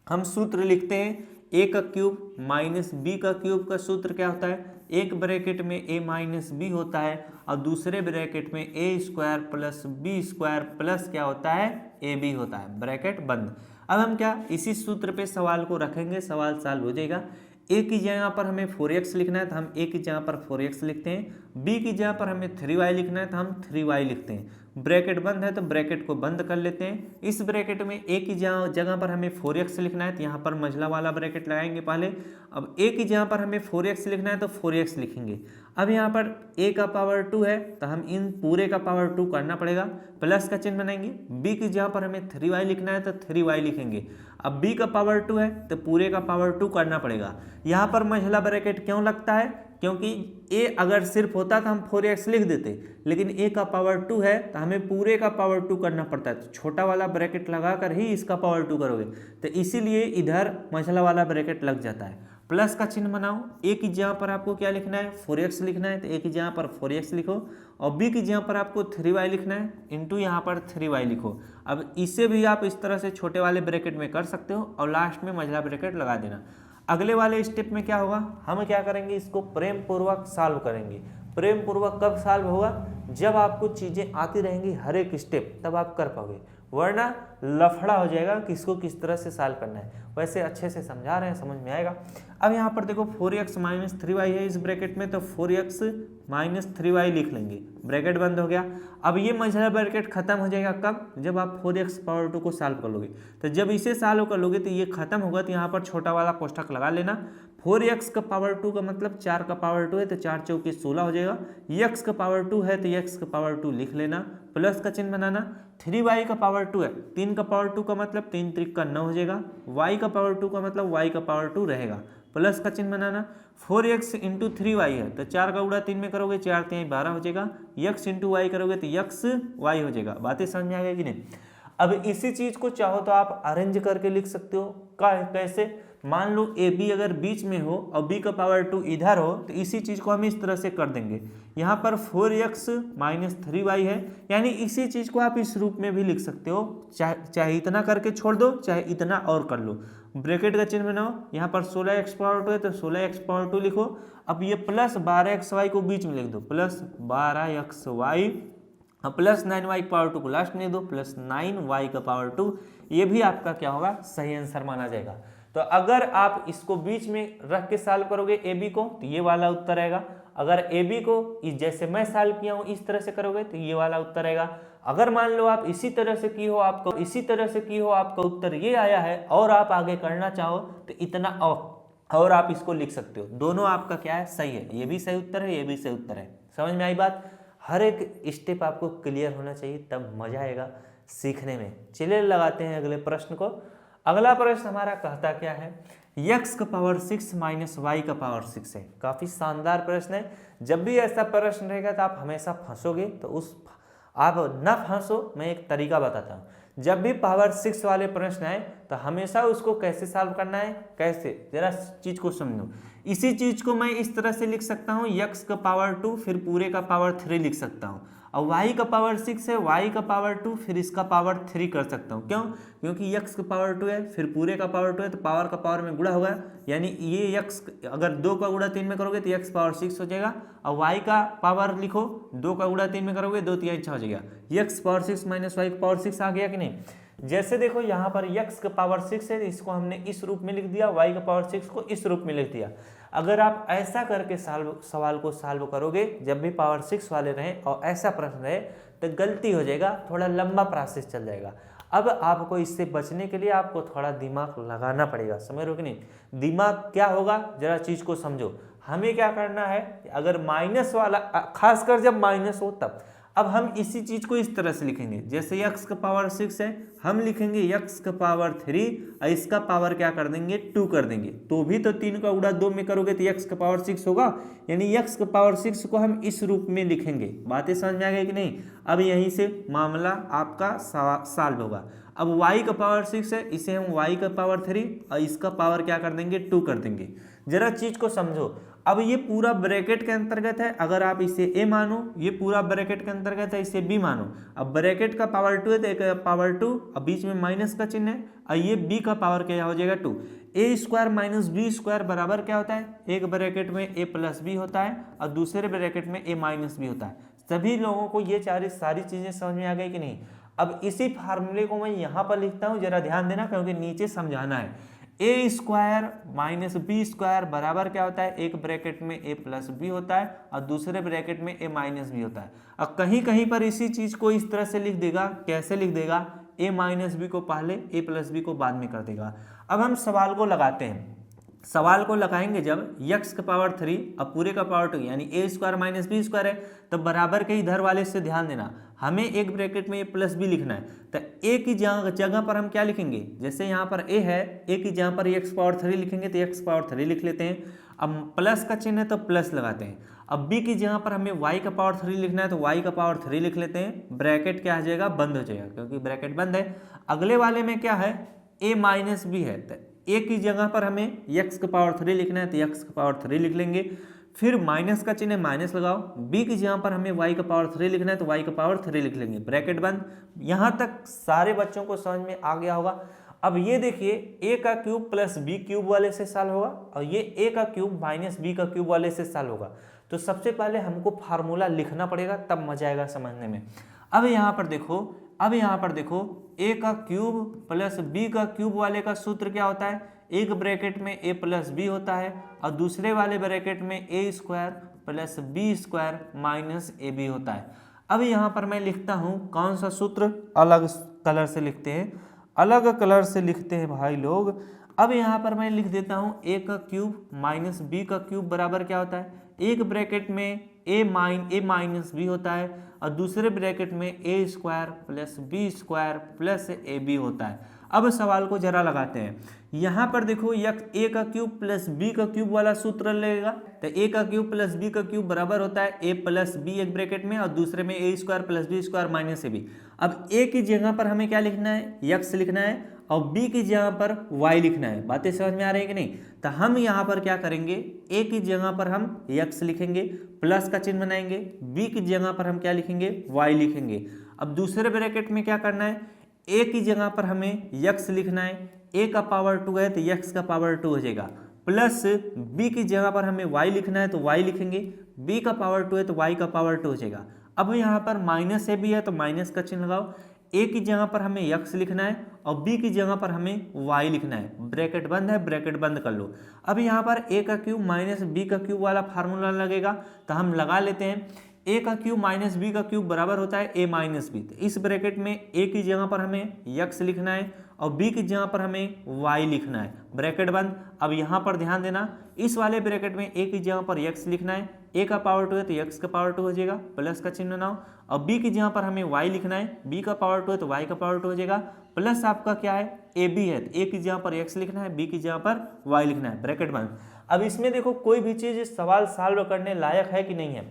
हम सूत्र लिखते हैं a का क्यूब माइनस b का क्यूब का सूत्र क्या होता है, एक ब्रैकेट में a माइनस b होता है और दूसरे ब्रैकेट में a square plus b square plus क्या होता है, ab होता है, ब्रैकेट बंद। अब हम क्या इसी सूत्र पे सवाल को रखेंगे, सवाल सॉल्व हो जाएगा। a की जगह पर हमें 4x लिखना है तो हम a की जगह पर 4x लिखते हैं, b की जगह पर हमें 3y लिखना है तो हम 3y लिखते हैं। ब्रैकेट बंद है तो ब्रैकेट को बंद कर लेते हैं। इस ब्रैकेट में a की जगह पर हमें 4x लिखना है तो यहाँ पर मंझला वाला ब्रैकेट लगाएंगे पहले। अब a की जगह पर हमें 4x लिखना है तो 4x लिखेंगे। अब यहाँ पर a का पावर 2 है तो हम इन पूरे का पावर 2 करना पड़ेगा, प्लस का चिन्ह बनाएंगे। b की जगह पर हमें 3y लिखना है तो 3y लिखेंगे। अब b का पावर 2 है तो पूरे का पावर 2 करना पड़ेगा। यहाँ पर मंझला ब्रैकेट क्यों लगता है, क्योंकि a अगर सिर्फ होता तो हम 4x लिख देते, लेकिन a का पावर 2 है तो हमें पूरे का पावर 2 करना पड़ता है, तो छोटा वाला ब्रैकेट लगाकर ही इसका पावर 2 करोगे, तो इसीलिए इधर मंझला वाला ब्रैकेट लग जाता है। प्लस का चिन्ह बनाओ, a की जगह पर आपको क्या लिखना है, 4x लिखना है तो a की जगह पर 4x लिखो, और b की जगह पर आपको 3y लिखना है, इंटू यहाँ पर 3y लिखो। अब इसे भी आप इस तरह से छोटे वाले ब्रैकेट में कर सकते हो और लास्ट में मंझला ब्रैकेट लगा देना। अगले वाले स्टेप में क्या होगा, हम क्या करेंगे, इसको प्रेम पूर्वक सॉल्व करेंगे। प्रेम पूर्वक कब सॉल्व होगा, जब आपको चीजें आती रहेंगी हर एक स्टेप, तब आप कर पाओगे, वरना लफड़ा हो जाएगा कि इसको किस तरह से सॉल्व करना है। वैसे अच्छे से समझा रहे हैं, समझ में आएगा। अब यहाँ पर देखो 4x माइनस 3y है इस ब्रैकेट में, तो 4x माइनस 3y लिख लेंगे, ब्रैकेट बंद हो गया। अब ये मझला ब्रैकेट खत्म हो जाएगा कब, जब आप 4x पावर 2 को सॉल्व कर लोगे। तो जब इसे सॉल्व कर लोगे तो ये खत्म होगा, तो यहाँ पर छोटा वाला कोष्ठक लगा लेना। 4x का पावर 2 का मतलब 4 का पावर 2 है, तो 4 चौके 16 हो जाएगा। x का पावर 2 है तो x का पावर 2 लिख लेना, प्लस का चिन्ह बनाना। 3y का पावर 2 है, 3 का पावर 2 का मतलब 3 त्रिक का 9 हो जाएगा। y का पावर 2 का मतलब y का पावर 2 रहेगा, प्लस का चिन्ह बनाना। 4x इंटू 3y है, तो 4 का गुणा 3 में करोगे 4 3 12 हो जाएगा। x इंटू वाई करोगे तो x y हो जाएगा। बातें समझ में आ गई कि नहीं। अब इसी चीज को चाहो तो आप अरेंज करके लिख सकते हो। कैसे, मान लो ए बी अगर बीच में हो और b का पावर 2 इधर हो, तो इसी चीज को हम इस तरह से कर देंगे। यहाँ पर 4x माइनस 3y है, यानी इसी चीज को आप इस रूप में भी लिख सकते हो। चाहे इतना करके छोड़ दो, चाहे इतना और कर लो। ब्रैकेट का चिन्ह बनाओ, यहाँ पर 16x पावर 2 है तो 16x पावर 2 लिखो। अब ये प्लस 12xy को बीच में लिख दो, plus 12xy plus 9y power 2 को लास्ट में दो, प्लस 9y का पावर 2। ये भी आपका क्या होगा, सही आंसर माना जाएगा। तो अगर आप इसको बीच में रख के सॉल्व करोगे ए बी को, तो ये वाला उत्तर आएगा। अगर ए बी को जैसे मैं सॉल्व किया हूँ इस तरह से करोगे तो ये वाला उत्तर आएगा। अगर मान लो आप इसी तरह से की हो, आपका उत्तर ये आया है, और आप आगे करना चाहो तो इतना और आप इसको लिख सकते हो। दोनों आपका क्या है, सही है। ये भी सही उत्तर है, ये भी सही उत्तर है। समझ में आई बात। हर एक स्टेप आपको क्लियर होना चाहिए, तब मजा आएगा सीखने में। चलिए लगाते हैं अगले प्रश्न को। अगला प्रश्न हमारा कहता क्या है, x का पावर 6 माइनस वाई का पावर 6 है। काफी शानदार प्रश्न है। जब भी ऐसा प्रश्न रहेगा तो आप हमेशा फंसोगे, तो आप ना फंसो, मैं एक तरीका बताता हूँ। जब भी पावर 6 वाले प्रश्न आए तो हमेशा उसको कैसे सॉल्व करना है, कैसे, जरा चीज को समझो। इसी चीज को मैं इस तरह से लिख सकता हूँ, x का पावर 2 फिर पूरे का पावर 3 लिख सकता हूँ। और y का पावर 6 है, y का पावर 2 फिर इसका पावर 3 कर सकता हूँ। क्यों, क्योंकि x का पावर 2 है फिर पूरे का पावर 2 है, तो पावर का पावर में गुणा होगा, यानी ये x अगर 2 का गुणा 3 में करोगे तो x पावर 6 हो जाएगा। और y का पावर लिखो, 2 का गुणा 3 में करोगे 2 3 6 हो जाएगा। x पावर 6 माइनस y का पावर 6 आ गया कि नहीं। जैसे देखो यहाँ पर x का पावर 6 है, इसको हमने इस रूप में लिख दिया, y का पावर 6 को इस रूप में लिख दिया। अगर आप ऐसा करके सवाल को सॉल्व करोगे, जब भी पावर 6 वाले रहें और ऐसा प्रश्न रहे, तो गलती हो जाएगा, थोड़ा लंबा प्रोसेस चल जाएगा। अब आपको इससे बचने के लिए आपको थोड़ा दिमाग लगाना पड़ेगा, समझ रहे हो कि नहीं। दिमाग क्या होगा, जरा चीज को समझो। हमें क्या करना है, अगर माइनस वाला, खासकर जब माइनस हो तब, अब हम इसी चीज को इस तरह से लिखेंगे। जैसे x का पावर 6 है, हम लिखेंगे x का पावर 3 और इसका पावर क्या कर देंगे, 2 कर देंगे। तो भी तो 3 का गुणा 2 में करोगे तो x का पावर 6 होगा, यानी x का पावर 6 को हम इस रूप में लिखेंगे। बातें समझ में आ गई कि नहीं। अब यहीं से मामला आपका सॉल्व होगा। अब y का पावर 6 है, इसे हम y का पावर 3 और इसका पावर क्या कर देंगे, 2 कर देंगे। जरा चीज को समझो। अब ये पूरा ब्रैकेट के अंतर्गत है, अगर आप इसे a मानो, ये पूरा ब्रैकेट के अंतर्गत है, इसे b मानो। अब ब्रैकेट का पावर 2 है तो एक पावर 2, अब बीच में माइनस का चिन्ह है, और ये b का पावर क्या हो जाएगा, 2। a square minus b square बराबर क्या होता है, एक ब्रैकेट में a प्लस बी होता है और दूसरे ब्रैकेट में a माइनस बी होता है। सभी लोगों को ये सारी चीजें समझ में आ गई कि नहीं। अब इसी फार्मूले को मैं यहाँ पर लिखता हूँ, जरा ध्यान देना, क्योंकि नीचे समझाना है। ए स्क्वायर माइनस बी स्क्वायर बराबर क्या होता है, एक ब्रैकेट में ए प्लस बी होता है और दूसरे ब्रैकेट में ए माइनस बी होता है। अब कहीं कहीं पर इसी चीज को इस तरह से लिख देगा, कैसे लिख देगा, ए माइनस बी को पहले, ए प्लस बी को बाद में कर देगा। अब हम सवाल को लगाते हैं। सवाल को लगाएंगे जब x का पावर 3 और पूरे का पावर 2, यानी ए स्क्वायर माइनस बी स्क्वायर है, तो बराबर के इधर वाले से ध्यान देना, हमें एक ब्रैकेट में ए प्लस बी लिखना है। तो ए की जगह पर हम क्या लिखेंगे, जैसे यहाँ पर ए है, ए की जगह पर x पावर 3 लिखेंगे तो x पावर 3 लिख लेते हैं। अब प्लस का चिन्ह है तो प्लस लगाते हैं। अब b की जगह पर हमें y का पावर 3 लिखना है तो y का पावर 3 लिख लेते हैं। ब्रैकेट क्या आ जाएगा, बंद हो जाएगा, क्योंकि ब्रैकेट बंद है। अगले वाले में क्या है, a माइनस बी है, तो a की जगह पर हमें x का पावर 3 लिखना है तो x का पावर 3 लिख लेंगे। फिर माइनस का चिन्ह माइनस लगाओ, b की जगह पर हमें y का पावर 3 लिखना है तो y का पावर 3 लिख लेंगे, ब्रैकेट बंद। यहाँ तक सारे बच्चों को समझ में आ गया होगा। अब ये देखिए ए का क्यूब प्लस बी क्यूब वाले से सॉल्व होगा और ये ए का क्यूब माइनस बी का क्यूब वाले से सॉल्व होगा। तो सबसे पहले हमको फार्मूला लिखना पड़ेगा, तब मजा आएगा समझने में। अब यहाँ पर देखो ए का क्यूब प्लस बी का क्यूब वाले का सूत्र क्या होता है, एक ब्रैकेट में ए प्लस बी होता है और दूसरे वाले ब्रैकेट में a square plus b square minus a b होता है। अब यहाँ पर मैं लिखता हूँ कौन सा सूत्र, अलग कलर से लिखते हैं, अलग कलर से लिखते हैं भाई लोग। अब यहाँ पर मैं लिख देता हूँ ए का क्यूब माइनस बी का क्यूब बराबर क्या होता है, एक ब्रैकेट में ए माइनस बी होता है और दूसरे ब्रैकेट में a square plus b square plus a b होता है। अब सवाल को जरा लगाते हैं। यहाँ पर देखो ए का क्यूब प्लस बी का क्यूब वाला सूत्र लगेगा, तो ए का क्यूब प्लस बी का क्यूब बराबर होता है ए प्लस बी एक ब्रैकेट में और दूसरे में a square plus b square minus a b. अब ए की जगह पर हमें क्या लिखना है, यक्स लिखना है और बी की जगह पर वाई लिखना है। बातें समझ में आ रही है कि नहीं? तो हम यहाँ पर क्या करेंगे, ए की जगह पर हम यक्स लिखेंगे, प्लस का चिन्ह बनाएंगे, बी की जगह पर हम क्या लिखेंगे, वाई लिखेंगे। अब दूसरे ब्रैकेट में क्या करना है, ए की जगह पर हमें यक्स लिखना है, ए का पावर 2 है तो यक्स का पावर 2 हो जाएगा, प्लस बी की जगह पर हमें वाई लिखना है तो वाई लिखेंगे, बी का पावर 2 है तो वाई का पावर 2 हो जाएगा। अब यहाँ पर माइनस ए बी है तो माइनस का चिन्ह लगाओ, ए की जगह पर हमें यक्स लिखना है और बी की जगह पर हमें वाई लिखना है, ब्रैकेट बंद है, ब्रैकेट बंद कर लो। अब यहाँ पर ए का क्यूब माइनस बी का क्यूब वाला फार्मूला लगेगा, तो हम लगा लेते हैं। ए का क्यूब माइनस बी का क्यूब बराबर होता है ए माइनस बी, तो इस ब्रैकेट में ए की जगह पर हमें यक्स लिखना है और बी की जगह पर हमें वाई लिखना है, ब्रैकेट बंद। अब यहाँ पर ध्यान देना, इस वाले ब्रैकेट में ए की जगह पर यक्स लिखना है, ए का पावर 2 है तो यक्स का पावर 2 हो जाएगा, प्लस का चिन्ह बनाओ, और बी की जगह पर हमें वाई लिखना है, बी का पावर 2 है तो वाई का पावर 2 हो जाएगा, प्लस आपका क्या है ए बी है तो ए की जगह पर यक्स लिखना है, बी की जगह पर वाई लिखना है, ब्रैकेट बंद। अब इसमें देखो कोई भी चीज़ सवाल सॉल्व करने लायक है कि नहीं है,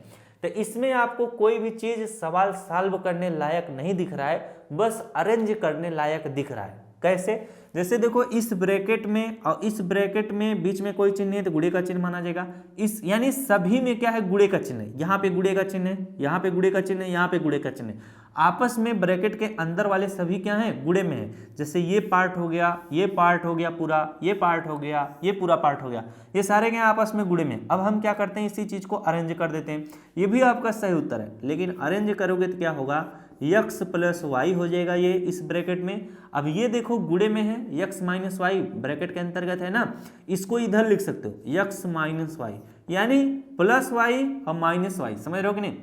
तो इसमें आपको कोई भी चीज सवाल सॉल्व करने लायक नहीं दिख रहा है, बस अरेंज करने लायक दिख रहा है। कैसे? जैसे देखो इस ब्रैकेट में और इस ब्रैकेट में बीच में कोई चिन्ह है तो गुणे का चिन्ह माना जाएगा, इस यानी सभी में क्या है, गुणे का चिन्ह है, यहाँ पे गुणे का चिन्ह है, यहाँ पे गुणे का चिन्ह है, यहाँ पे गुणे का चिन्ह है। आपस में ब्रैकेट के अंदर वाले सभी क्या हैं, गुणे में है। जैसे ये पार्ट हो गया, ये पार्ट हो गया पूरा, ये पार्ट हो गया, ये पूरा पार्ट हो गया, ये सारे क्या आपस में गुणे में। अब हम क्या करते हैं, इसी चीज को अरेंज कर देते हैं। ये भी आपका सही उत्तर है, लेकिन अरेंज करोगे तो क्या होगा, यक्स प्लस वाई हो जाएगा ये इस ब्रैकेट में। अब ये देखो गुणे में है, यक्स माइनस वाई ब्रैकेट के अंतर्गत है ना, इसको इधर लिख सकते हो यक्स माइनस वाई, यानी प्लस वाई और माइनस वाई, समझ रहे हो कि नहीं?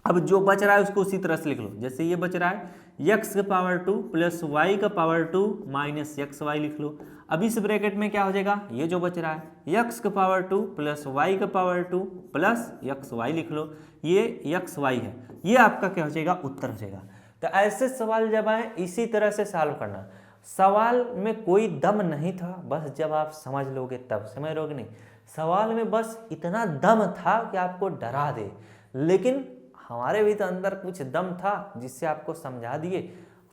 अब जो बच रहा है उसको उसी तरह से लिख लो, जैसे ये बच रहा है यक्स का पावर 2 प्लस वाई का पावर 2 माइनस यक्स वाई लिख लो। अब इस ब्रैकेट में क्या हो जाएगा, ये जो बच रहा है यक्स का पावर 2 प्लस वाई का पावर 2 प्लस यक्स वाई लिख लो, ये यक्स वाई है, ये आपका क्या हो जाएगा, उत्तर हो जाएगा। तो ऐसे सवाल जब आए इसी तरह से सॉल्व करना। सवाल में कोई दम नहीं था, बस जब आप समझ लोगे तब, समझ रहोगे नहीं, सवाल में बस इतना दम था कि आपको डरा दे, लेकिन हमारे भी तो अंदर कुछ दम था जिससे आपको समझा दिए।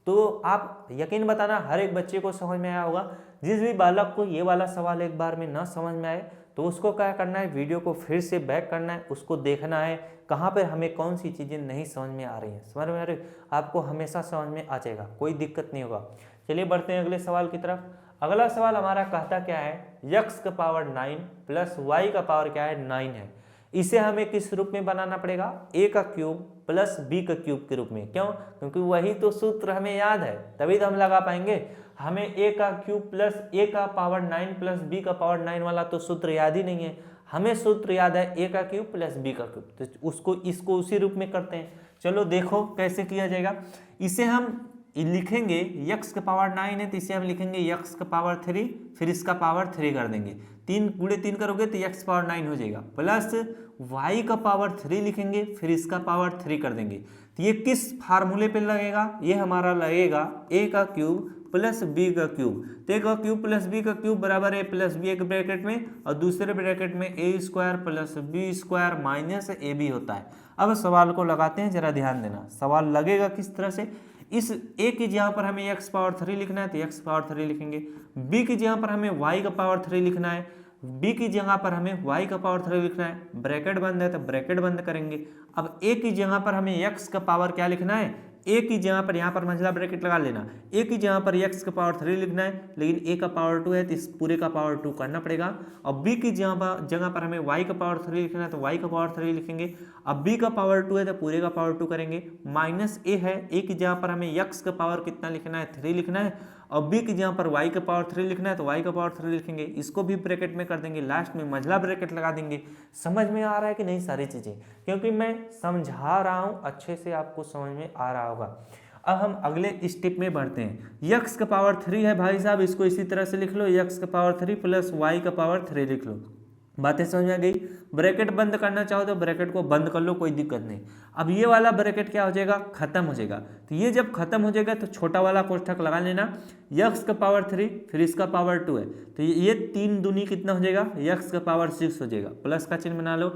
तो आप यकीन बताना हर एक बच्चे को समझ में आया होगा। जिस भी बालक को ये वाला सवाल एक बार में न समझ में आए तो उसको क्या करना है, वीडियो को फिर से बैक करना है, उसको देखना है कहाँ पर हमें कौन सी चीज़ें नहीं समझ में आ रही हैं। समझ में आ रही, आपको हमेशा समझ में आ जाएगा, कोई दिक्कत नहीं होगा। चलिए बढ़ते हैं अगले सवाल की तरफ। अगला सवाल हमारा कहता क्या है, यक्स का पावर 9 प्लस वाई का पावर क्या है, 9 है। इसे हमें किस रूप में बनाना पड़ेगा, ए का क्यूब प्लस बी का क्यूब के रूप में। क्यों? क्योंकि वही तो सूत्र हमें याद है, तभी तो हम लगा पाएंगे। हमें ए का क्यूब प्लस ए का पावर 9 प्लस बी का पावर 9 वाला तो सूत्र याद ही नहीं है, हमें सूत्र याद है ए का क्यूब प्लस बी का क्यूब, तो इसको उसी रूप में करते हैं। चलो देखो कैसे किया जाएगा। इसे हम लिखेंगे यक्स का पावर 9 है तो इसे हम लिखेंगे यक्स का पावर 3, फिर इसका पावर 3 कर देंगे, 3 गुणे 3 करोगे तो यक्स पावर 9 हो जाएगा, प्लस वाई का पावर 3 लिखेंगे, फिर इसका पावर 3 कर देंगे। तो ये किस फार्मूले पे लगेगा, ये हमारा लगेगा ए का क्यूब प्लस बी का क्यूब। तो ए का क्यूब प्लस बी का क्यूब बराबर ए प्लस बी एक ब्रैकेट में और दूसरे ब्रैकेट में a square plus b square minus a b होता है। अब सवाल को लगाते हैं, जरा ध्यान देना। सवाल लगेगा किस तरह से, इस ए की जगह पर हमें एक्स पावर 3 लिखना है तो एक्स पावर 3 लिखेंगे, बी की जगह पर हमें वाई का पावर 3 लिखना है, बी की जगह पर हमें वाई का पावर 3 लिखना है, ब्रैकेट बंद है तो ब्रैकेट बंद करेंगे। अब ए की जगह पर हमें एक्स का पावर क्या लिखना है, ए की जगह पर यहाँ पर मंझला ब्रैकेट लगा लेना, ए की जगह पर x का पावर 3 लिखना है, लेकिन a का पावर 2 है तो इस पूरे का पावर 2 करना पड़ेगा। अब b की जगह पर हमें y का पावर 3 लिखना है तो y का पावर 3 लिखेंगे। अब b का पावर 2 है तो पूरे का पावर 2 करेंगे। माइनस a है, a की जगह पर हमें x का पावर कितना लिखना है, 3 लिखना है। और b की जगह पर y का पावर 3 लिखना है तो y का पावर 3 लिखेंगे, इसको भी ब्रैकेट में कर देंगे, लास्ट में मंझला ब्रैकेट लगा देंगे। समझ में आ रहा है कि नहीं सारी चीजें, क्योंकि मैं समझा रहा हूं अच्छे से, आपको समझ में आ रहा होगा। अब हम अगले स्टेप में बढ़ते हैं। x का पावर 3 है भाई साहब, इसको इसी तरह से लिख लो, x का पावर 3 प्लस y का पावर 3 लिख लो। बातें समझ में आ गई। ब्रैकेट बंद करना चाहो तो ब्रैकेट को बंद कर लो, कोई दिक्कत नहीं। अब ये वाला ब्रैकेट क्या हो जाएगा, खत्म हो जाएगा। तो ये जब खत्म हो जाएगा तो छोटा वाला कोष्ठक लगा लेना, x का पावर 3 फिर इसका पावर 2 है तो ये 3 दूनी कितना हो जाएगा, x का पावर 6 हो जाएगा। प्लस का चिन्ह बना लो,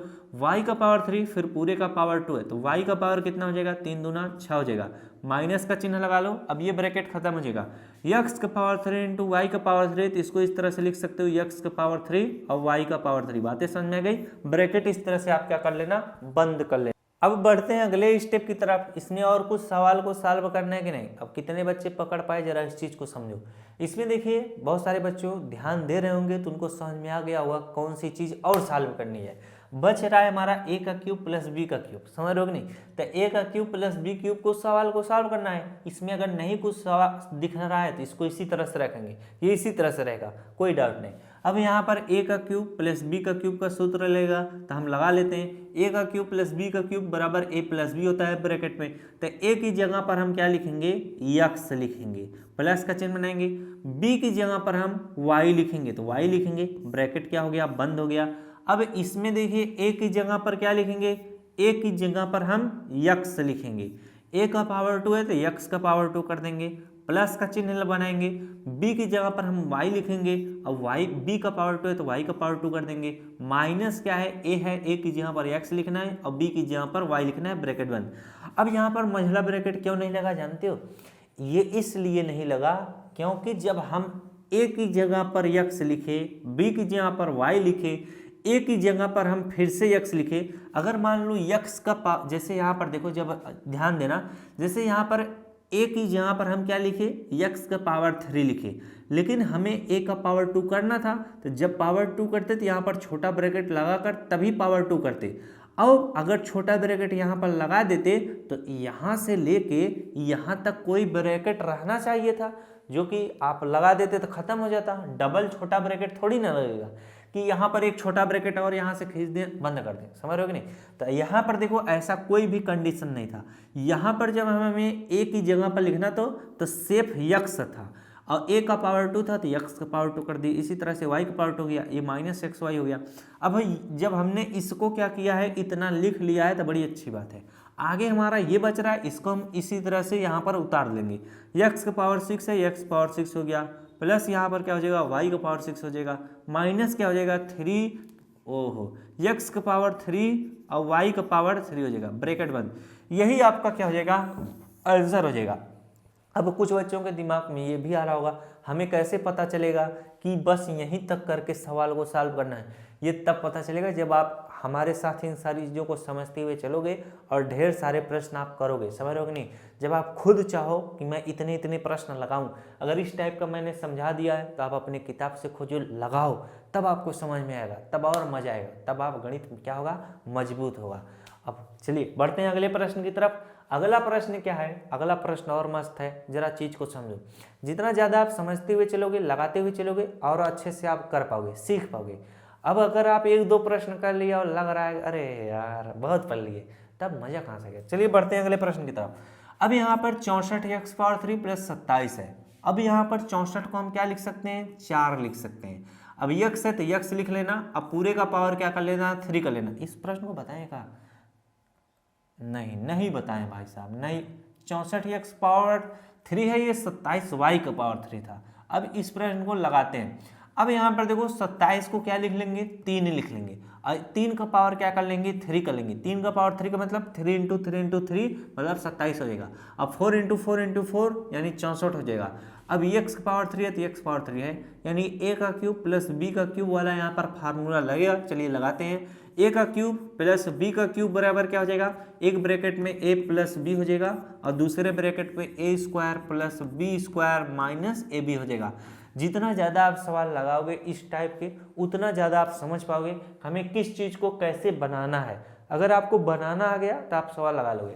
y का पावर 3 फिर पूरे का पावर 2 है तो y का पावर कितना हो जाएगा, 3 दूना 6 हो जाएगा। माइनस का चिन्ह लगा लो, अब ये ब्रैकेट खत्म हो जाएगा। x का पावर 3 इंटू वाई का पावर 3, तो इसको इस तरह से लिख सकते हो, x का पावर 3 और y का पावर 3। बातें समझ में आ गई। ब्रैकेट इस तरह से आप क्या कर लेना, बंद कर लेना। अब बढ़ते हैं अगले स्टेप की तरफ। इसमें और कुछ सवाल को सॉल्व करना है कि नहीं, अब कितने बच्चे पकड़ पाए जरा इस चीज को समझो। इसमें देखिए बहुत सारे बच्चों ध्यान दे रहे होंगे तो उनको समझ में आ गया होगा कौन सी चीज और सॉल्व करनी है। बच रहा है हमारा a का क्यूब प्लस b का क्यूब, समझ रहे हो कि नहीं। तो a का क्यूब प्लस b क्यूब को सवाल को सॉल्व करना है। इसमें अगर नहीं कुछ सवाल दिख रहा है तो इसको इसी तरह से रखेंगे, ये इसी तरह से रहेगा, कोई डाउट नहीं। अब यहाँ पर a का क्यूब प्लस b का क्यूब का सूत्र लेगा तो हम लगा लेते हैं, a का क्यूब प्लस b का क्यूब बराबर a प्लस b होता है ब्रैकेट में। तो a की जगह पर हम क्या लिखेंगे, x लिखेंगे, प्लस का चिन्ह बनाएंगे। b की जगह पर हम y लिखेंगे तो y लिखेंगे, ब्रैकेट क्या हो गया, बंद हो गया। अब इसमें देखिए a की जगह पर क्या लिखेंगे, a की जगह पर हम x लिखेंगे, a का पावर 2 है तो x का पावर 2 कर देंगे, प्लस का चिन्ह बनाएंगे। b की जगह पर हम y लिखेंगे और b का पावर 2 है तो y का पावर 2 कर देंगे। माइनस क्या है, a है, a की जगह पर x लिखना है और b की जगह पर y लिखना है, ब्रैकेट बंद। अब यहाँ पर मंझला ब्रैकेट क्यों नहीं लगा जानते हो, ये इसलिए नहीं लगा क्योंकि जब हम a की जगह पर x लिखे, b की जगह पर y लिखे, a की जगह पर हम फिर से x लिखे, अगर मान लो x का जैसे यहाँ पर देखो, जब ध्यान देना, जैसे यहाँ पर a की जगह पर हम क्या लिखे, x का पावर 3 लिखे, लेकिन हमें a का पावर 2 करना था तो जब पावर 2 करते तो यहाँ पर छोटा ब्रैकेट लगाकर तभी पावर 2 करते। अब अगर छोटा ब्रैकेट यहाँ पर लगा देते तो यहाँ से लेके यहाँ तक कोई ब्रैकेट रहना चाहिए था, जो कि आप लगा देते तो खत्म हो जाता। डबल छोटा ब्रैकेट थोड़ी ना लगेगा कि यहाँ पर एक छोटा ब्रैकेट और यहाँ से खींच दें, बंद कर दें, समझ रहे हो कि नहीं। तो यहाँ पर देखो ऐसा कोई भी कंडीशन नहीं था। यहाँ पर जब हमें a की जगह पर लिखना तो सिर्फ x था और a का पावर 2 था तो x का पावर 2 कर दिया। इसी तरह से y का पावर 2 हो गया, ये माइनस एक्स वाई हो गया। अब जब हमने इसको क्या किया है, इतना लिख लिया है तो बड़ी अच्छी बात है। आगे हमारा ये बच रहा है, इसको हम इसी तरह से यहाँ पर उतार लेंगे। x का पावर 6 है, x पावर 6 हो गया, प्लस यहाँ पर क्या हो जाएगा, y का पावर 6 हो जाएगा, माइनस क्या हो जाएगा 3, ओहो, x का पावर 3 और y का पावर 3 हो जाएगा, ब्रैकेट बंद। यही आपका क्या हो जाएगा, आंसर हो जाएगा। अब कुछ बच्चों के दिमाग में ये भी आ रहा होगा, हमें कैसे पता चलेगा कि बस यहीं तक करके सवाल को सॉल्व करना है। ये तब पता चलेगा जब आप हमारे साथ इन सारी चीज़ों को समझते हुए चलोगे और ढेर सारे प्रश्न आप करोगे, समझ रहे हो कि नहीं। जब आप खुद चाहो कि मैं इतने इतने प्रश्न लगाऊं, अगर इस टाइप का मैंने समझा दिया है तो आप अपने किताब से खुद लगाओ, तब आपको समझ में आएगा, तब और मजा आएगा, तब आप गणित क्या होगा, मजबूत होगा। अब चलिए बढ़ते हैं अगले प्रश्न की तरफ। अगला प्रश्न क्या है, अगला प्रश्न और मस्त है, जरा चीज को समझो। जितना ज्यादा आप समझते हुए चलोगे, लगाते हुए चलोगे, और अच्छे से आप कर पाओगे, सीख पाओगे। अब अगर आप एक दो प्रश्न कर लिया और लग रहा है अरे यार बहुत पढ़ लिए, तब मजा कहाँ से गया। चलिए बढ़ते हैं अगले प्रश्न की तरफ। अब यहाँ पर 64x पावर 3 प्लस 27 है। अब यहाँ पर 64 को हम क्या लिख सकते हैं, 4 लिख सकते हैं। अब x है तो x लिख लेना, अब पूरे का पावर क्या कर लेना, 3 कर लेना। इस प्रश्न को बताएगा नहीं बताएं भाई साहब, नहीं। 64x पावर 3 है, ये 27y का पावर 3 था। अब इस प्रश्न को लगाते हैं। अब यहाँ पर देखो 27 को क्या लिख लेंगे, 3 लिख लेंगे, और 3 का पावर क्या कर लेंगे, 3 कर लेंगे। 3 का पावर 3 का मतलब 3 इंटू 3 इंटू 3 मतलब 27 हो जाएगा। अब 4 इंटू 4 इंटू 4 यानी 64 हो जाएगा। अब एक्स का पावर 3 है तो एक्स पावर 3 है, यानी ए का क्यूब प्लस बी का क्यूब वाला यहाँ पर फार्मूला लगेगा। चलिए लगाते हैं। ए का क्यूब प्लस बी का क्यूब बराबर क्या हो जाएगा, एक ब्रैकेट में ए प्लस बी हो जाएगा और दूसरे ब्रैकेट में a square plus b square minus a b हो जाएगा। जितना ज़्यादा आप सवाल लगाओगे इस टाइप के, उतना ज़्यादा आप समझ पाओगे हमें किस चीज़ को कैसे बनाना है। अगर आपको बनाना आ गया तो आप सवाल लगा लोगे।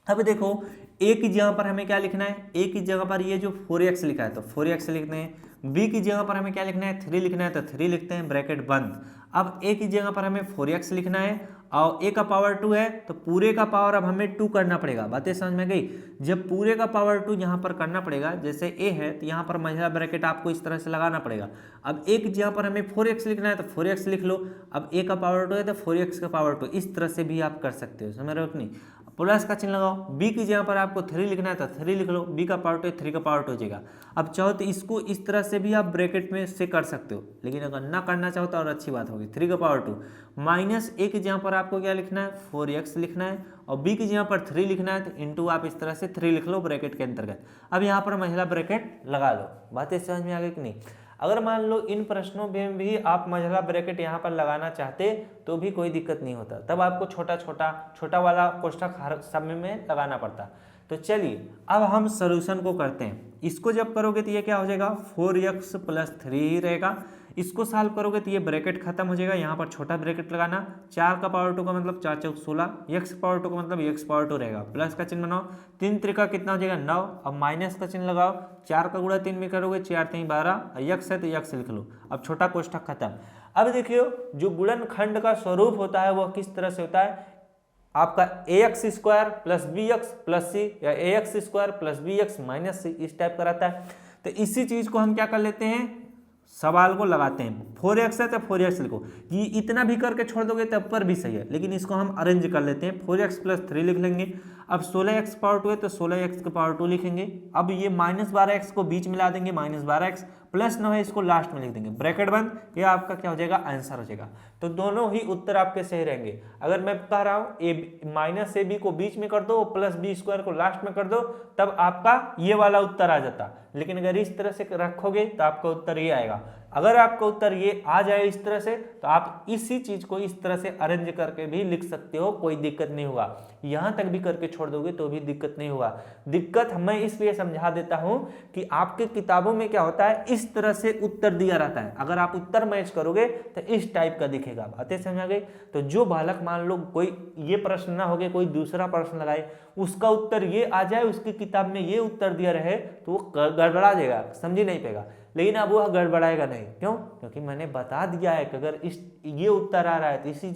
अब देखो ए की जगह पर हमें क्या लिखना है, ए की जगह पर ये जो 4x लिखा है तो 4x लिखते हैं। बी की जगह पर हमें क्या लिखना है, 3 लिखना है तो 3 लिखते हैं, ब्रैकेट बंद। अब ए की जगह पर हमें 4x लिखना है और ए का पावर 2 है तो पूरे का पावर अब हमें 2 करना पड़ेगा। बातें समझ में गई। जब पूरे का पावर 2 यहाँ पर करना पड़ेगा, जैसे ए है तो यहाँ पर महिला ब्रैकेट आपको इस तरह से लगाना पड़ेगा। अब ए की जगह पर हमें 4x लिखना है तो 4x लिख लो। अब ए का पावर 2 है तो 4x का पावर 2, इस तरह से भी आप कर सकते हो, समझ रहे हो कि नहीं। प्लस का चिन्ह लगाओ। बी की जगह पर आपको 3 लिखना है तो 3 लिख लो, बी का पावर 2 3 का पावर 2 हो जाएगा। अब चाहो तो इसको इस तरह से भी आप ब्रैकेट में से कर सकते हो, लेकिन अगर ना करना चाहो तो और अच्छी बात होगी। 3 का पावर 2 माइनस ए की जगह पर आपको क्या लिखना है, 4x लिखना है और बी की जगह पर 3 लिखना है तो इंटू आप इस तरह से 3 लिख लो ब्रैकेट के अंतर्गत। अब यहाँ पर महिला ब्रैकेट लगा लो। बातें समझ में आ गई कि नहीं। अगर मान लो इन प्रश्नों में भी आप महिला ब्रैकेट यहाँ पर लगाना चाहते तो भी कोई दिक्कत नहीं होता, तब आपको छोटा वाला कोष्ठक हर समय में लगाना पड़ता। तो चलिए अब हम सॉल्यूशन को करते हैं। इसको जब करोगे तो ये क्या हो जाएगा, 4x प्लस 3 ही रहेगा। इसको सॉल्व करोगे तो ये ब्रैकेट खत्म हो जाएगा, यहाँ पर छोटा ब्रैकेट लगाना। 4 का पावर 2 का मतलब 4 चौक 16, x पावर 2 का मतलब x पावर 2 रहेगा। प्लस का चिन्ह बनाओ, 3 त्रिका कितना हो जाएगा 9। अब माइनस का चिन्ह लगाओ, 4 का गुणा 3 में करोगे 4 3 12, x है तो x लिख लो। अब छोटा कोष्ठक खत्म। अब देखियो जो गुणनखंड का स्वरूप होता है वह किस तरह से होता है, आपका ax square plus bx plus c या ax square plus bx minus c, इस टाइप का रहता है। तो इसी चीज को हम क्या कर लेते हैं, सवाल को लगाते हैं। 4x है तो 4x लिखो, ये इतना भी करके छोड़ दोगे तब पर भी सही है, लेकिन इसको हम अरेंज कर लेते हैं। 4x प्लस 3 लिख लेंगे। अब 16x पावर 2 है तो 16x का पावर 2 लिखेंगे। अब ये माइनस 12x को बीच में ला देंगे, माइनस 12x प्लस 9 है इसको लास्ट में लिख देंगे, ब्रैकेट बंद। ये आपका क्या हो जाएगा, आंसर हो जाएगा। तो दोनों ही उत्तर आपके सही रहेंगे। अगर मैं कह रहा हूँ ए माइनस ए बी को बीच में कर दो, प्लस बी स्क्वायर को लास्ट में कर दो, तब आपका ये वाला उत्तर आ जाता। लेकिन अगर इस तरह से रखोगे तो आपका उत्तर ये आएगा। अगर आपका उत्तर ये आ जाए इस तरह से तो आप इसी चीज को इस तरह से अरेंज करके भी लिख सकते हो, कोई दिक्कत नहीं होगा। यहां तक भी करके छोड़ दोगे तो भी दिक्कत नहीं होगा। दिक्कत मैं इसलिए समझा देता हूं कि आपके किताबों में क्या होता है, इस तरह से उत्तर दिया रहता है। अगर आप उत्तर मैच करोगे तो इस टाइप का दिखेगा। बातें समझ आ गई। तो जो बालक मान लो कोई ये प्रश्न ना हो गए, कोई दूसरा प्रश्न लगाए, उसका उत्तर ये आ जाए, उसकी किताब में ये उत्तर दिया रहे तो वो गड़बड़ा जाएगा, समझ नहीं पाएगा। लेकिन अब वह गड़बड़ाएगा नहीं, क्यों? क्योंकि मैंने बता दिया है कि अगर ये उत्तर आ रहा है तो इसी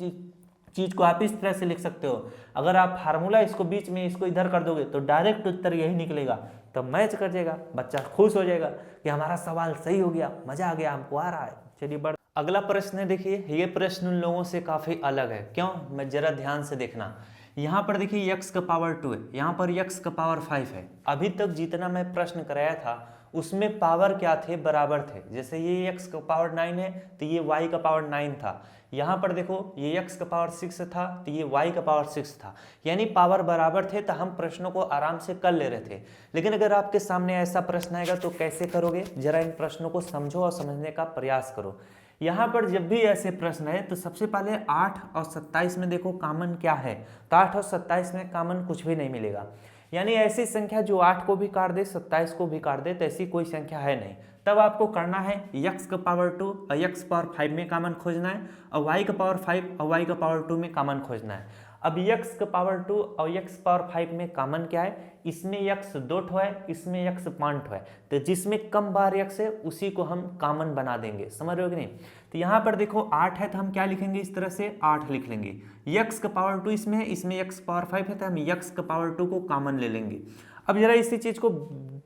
चीज को आप इस तरह से लिख सकते हो। अगर आप फार्मूला इसको बीच में इसको इधर कर दोगे तो डायरेक्ट उत्तर यही निकलेगा, तो मैच कर जाएगा, बच्चा खुश हो जाएगा कि हमारा सवाल सही हो गया, मजा आ गया, हमको आ रहा है। चलिए बढ़ अगला प्रश्न है। देखिए ये प्रश्न उन लोगों से काफी अलग है, क्यों? मैं जरा ध्यान से देखना। यहाँ पर देखिए x का पावर 2 है, यहाँ पर x का पावर 5 है। अभी तक जितना मैं प्रश्न कराया था उसमें पावर क्या थे, बराबर थे। जैसे ये x का पावर 9 है तो ये y का पावर 9 था। यहाँ पर देखो ये x का पावर 6 था तो ये y का पावर 6 था, यानी पावर बराबर थे, तो हम प्रश्नों को आराम से कर ले रहे थे। लेकिन अगर आपके सामने ऐसा प्रश्न आएगा तो कैसे करोगे, जरा इन प्रश्नों को समझो और समझने का प्रयास करो। यहाँ पर जब भी ऐसे प्रश्न है तो सबसे पहले 8 और 27 में देखो कॉमन क्या है, तो 8 और 27 में कॉमन कुछ भी नहीं मिलेगा। यानी ऐसी संख्या जो 8 को भी काट दे 27 को भी काट दे, तो ऐसी कोई संख्या है नहीं। तब आपको करना है x का पावर 2 और x पावर 5 में कॉमन खोजना है, और y का पावर 5 और y का पावर 2 में कॉमन खोजना है। अब x का पावर 2 और x पावर 5 में कॉमन क्या है, इसमें x 2 ठो है, इसमें x 5 ठो है, तो जिसमें कम बार x है उसी को हम कॉमन बना देंगे। समझ रहे हो कि नहीं? तो यहाँ पर देखो 8 है तो हम क्या लिखेंगे, इस तरह से 8 लिख लेंगे। x का पावर 2 इसमें है, इसमें x पावर 5 है तो हम x का पावर 2 को कॉमन ले लेंगे। अब जरा इसी चीज को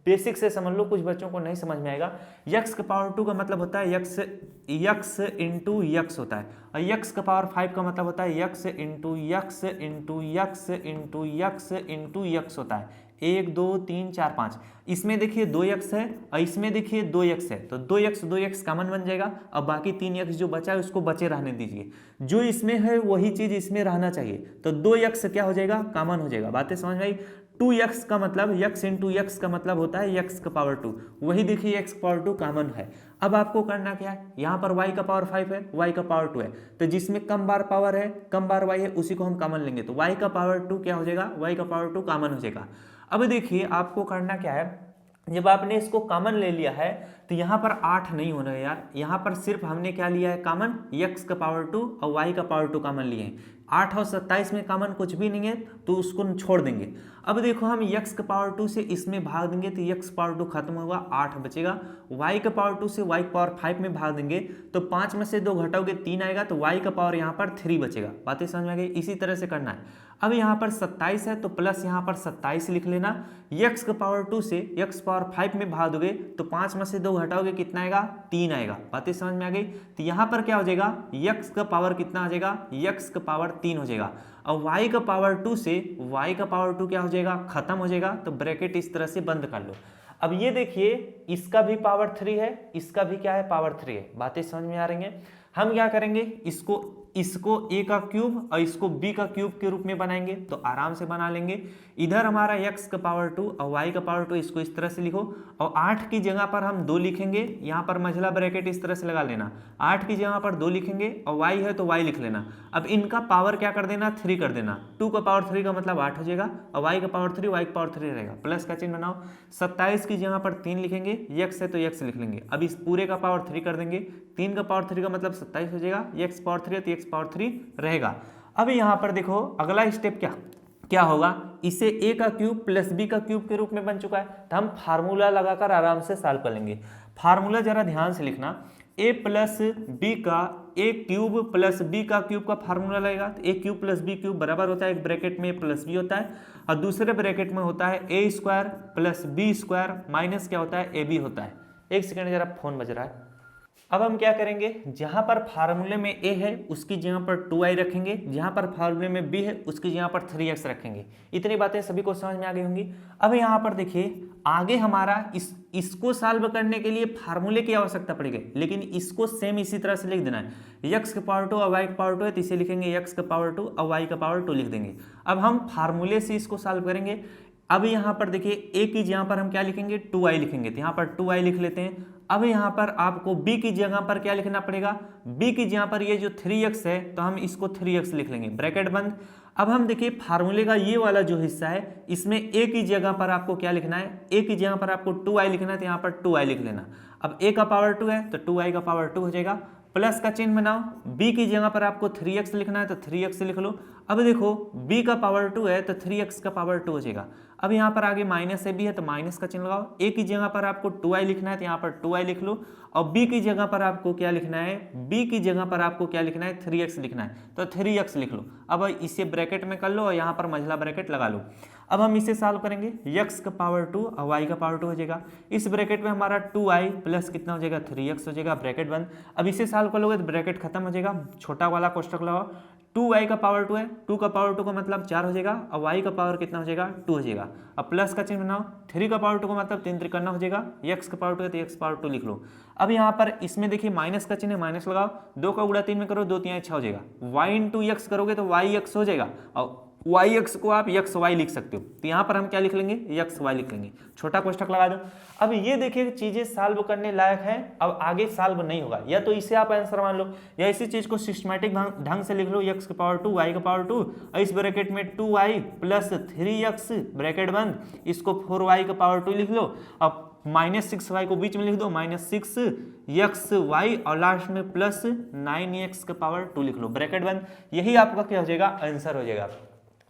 बेसिक से समझ लो, कुछ बच्चों को नहीं समझ में आएगा। x का पावर 2 का मतलब होता है x इंटू x होता है, और x का पावर 5 का मतलब होता है x into x into x into x into x होता है। 1 2 3 4 5, इसमें देखिए 2x है और इसमें देखिए 2x है, तो 2x कॉमन बन जाएगा। अब बाकी 3x जो बचा है उसको बचे रहने दीजिए, जो इसमें है वही चीज इसमें रहना चाहिए, तो 2x क्या हो जाएगा, कॉमन हो जाएगा। बातें समझ में आई? 2x का मतलब x इंटू एक्स का मतलब होता है x का पावर 2, वही देखिए x का पावर 2 कॉमन है। अब आपको करना क्या है, यहाँ पर y का पावर 5 है, y का पावर 2 है, तो जिसमें कम बार पावर है, कम बार y है, उसी को हम कॉमन लेंगे, तो y का पावर 2 क्या हो जाएगा, y का पावर 2 कॉमन हो जाएगा। अब देखिए आपको करना क्या है, जब आपने इसको कॉमन ले लिया है तो यहाँ पर 8 नहीं होना है यार, यहाँ पर सिर्फ हमने क्या लिया है कॉमन, x का पावर 2 और y का पावर 2 कॉमन लिए हैं। 8 और 27 में कॉमन कुछ भी नहीं है तो उसको छोड़ देंगे। अब देखो हम x का पावर 2 से इसमें भाग देंगे तो x पावर 2 खत्म होगा, 8 बचेगा। y का पावर 2 से y पावर 5 में भाग देंगे तो 5 में से 2 घटाओगे 3 आएगा, तो y का पावर यहाँ पर 3 बचेगा। बातें समझ में आ गई, इसी तरह से करना है। अब यहाँ पर 27 है तो प्लस यहाँ पर 27 लिख लेना, x का पावर 2 से x पावर 5 में भाग दोगे तो 5 में से 2 घटाओगे कितना आएगा, 3 आएगा। बातें समझ में आ गई, तो यहाँ पर क्या हो जाएगा, x का पावर कितना आ जाएगा, x का पावर 3 हो जाएगा। और y का पावर 2 से y का पावर 2 क्या हो जाएगा, खत्म हो जाएगा, तो ब्रैकेट इस तरह से बंद कर लो। अब ये देखिए इसका भी पावर 3 है, इसका भी क्या है, पावर 3 है। बातें समझ में आ रही हैं। हम क्या करेंगे, इसको a का क्यूब और इसको b का क्यूब के रूप में बनाएंगे तो आराम से बना लेंगे। इधर हमारा x का पावर 2 और y का पावर 2, इसको इस तरह से लिखो, और 8 की जगह पर हम 2 लिखेंगे, यहाँ पर मझला ब्रैकेट इस तरह से लगा लेना। 8 की जगह पर 2 लिखेंगे और y है तो y लिख लेना। अब इनका पावर क्या कर देना, 3 कर देना। 2 का पावर 3 का मतलब 8 हो जाएगा, और y का पावर 3 y का पावर 3 रहेगा। प्लस का चिन्ह बनाओ, 27 की जगह पर 3 लिखेंगे, x है तो x लिख लेंगे। अब इस पूरे का पावर 3 कर देंगे, 3 का पावर 3 का मतलब 27 हो जाएगा, x पावर 3 है तो x पावर 3 रहेगा। अब यहाँ पर देखो अगला स्टेप क्या होगा, इसे a का क्यूब प्लस b का क्यूब के रूप में बन चुका है, तो हम फार्मूला लगाकर आराम से सॉल्व कर लेंगे। फार्मूला जरा ध्यान से लिखना, a प्लस बी का a क्यूब प्लस b का क्यूब का फार्मूला लगेगा, तो a cube plus b cube बराबर होता है, एक ब्रैकेट में a प्लस b होता है और दूसरे ब्रैकेट में होता है a square plus b square minus क्या होता है, ab होता है। एक सेकेंड जरा फोन बज रहा है। अब हम क्या करेंगे, जहां पर फार्मूले में a है उसकी जगह पर 2i रखेंगे, जहां पर फार्मूले में b है उसकी जगह पर 3x रखेंगे। इतनी बातें सभी को समझ में आ गई होंगी। अब यहाँ पर देखिए आगे हमारा इसको सॉल्व करने के लिए फार्मूले की आवश्यकता पड़ेगी, लेकिन इसको सेम इसी तरह से लिख देना है। x का पावर 2 और y का पावर 2 है तो इसे लिखेंगे x का पावर 2 और y का पावर 2 लिख देंगे। अब हम फार्मूले से इसको सॉल्व करेंगे। अब यहाँ पर देखिए a की जगह पर हम क्या लिखेंगे, 2i लिखेंगे, तो यहाँ पर 2i लिख लेते हैं। अब यहाँ पर आपको b की जगह पर क्या लिखना पड़ेगा, b की जगह पर ये जो 3x है तो हम इसको 3x लिख लेंगे, ब्रैकेट बंद। अब हम देखिए फार्मूले का ये वाला जो हिस्सा है इसमें a की जगह पर आपको क्या लिखना है, a की जगह पर आपको 2i लिखना है, तो यहाँ पर 2i लिख लेना। अब a का पावर 2 है तो 2i का पावर 2 हो जाएगा। प्लस का चिन्ह बनाओ, b की जगह पर आपको 3x लिखना है तो 3x लिख लो। अब देखो b का पावर 2 है तो 3x का पावर 2 हो जाएगा। अब यहाँ पर आगे माइनस ए बी है तो माइनस का चिन्ह लगाओ। a की जगह पर आपको 2i लिखना है तो यहाँ पर 2i लिख लो, और b की जगह पर आपको क्या लिखना है, b की जगह पर आपको क्या लिखना है, 3x लिखना है तो 3x लिख लो। अब इसे ब्रैकेट में कर लो और यहाँ पर मझला ब्रैकेट लगा लो। अब हम इसे सॉल्व करेंगे, x का पावर 2 और y का पावर 2 हो जाएगा। इस ब्रैकेट में हमारा 2i प्लस कितना हो जाएगा, 3x हो जाएगा, ब्रैकेट बंद। अब इसे सॉल्व कर लोगे तो ब्रैकेट खत्म हो जाएगा, छोटा वाला कोष्ठक लगाओ। 2y का पावर 2 है, 2 का पावर 2 का मतलब 4 हो जाएगा, और y का पावर कितना हो जाएगा, 2 हो जाएगा। अब प्लस का चिन्ह बनाओ, 3 का पावर 2 का मतलब 3 त्रिकन्ना हो जाएगा, x का पावर 2 है तो x पावर 2 लिख लो। अब यहाँ पर इसमें देखिए माइनस का चिन्ह, माइनस लगाओ, 2 का गुणा 3 में करो, 2 3 6 हो जाएगा, y इंटू x करोगे तो yx हो जाएगा, और yx को आप xy लिख सकते हो, तो यहाँ पर हम क्या लिख लेंगे, xy लिख लेंगे, छोटा कोष्ठक लगा दो। अब ये देखिए चीजें सॉल्व करने लायक है, अब आगे सॉल्व नहीं होगा, या तो इसे आप आंसर मान लो या इसी चीज को सिस्टमैटिक ढंग से लिख लो, x का पावर 2 y का पावर 2 और इस ब्रैकेट में 2y प्लस 3x ब्रैकेट बंद, इसको 4y का पावर 2 लिख लो, अब -6y को बीच में लिख दो, -6xy और लास्ट में प्लस 9x का पावर 2 लिख लो, ब्रैकेट बंद। यही आपका क्या हो जाएगा, आंसर हो जाएगा।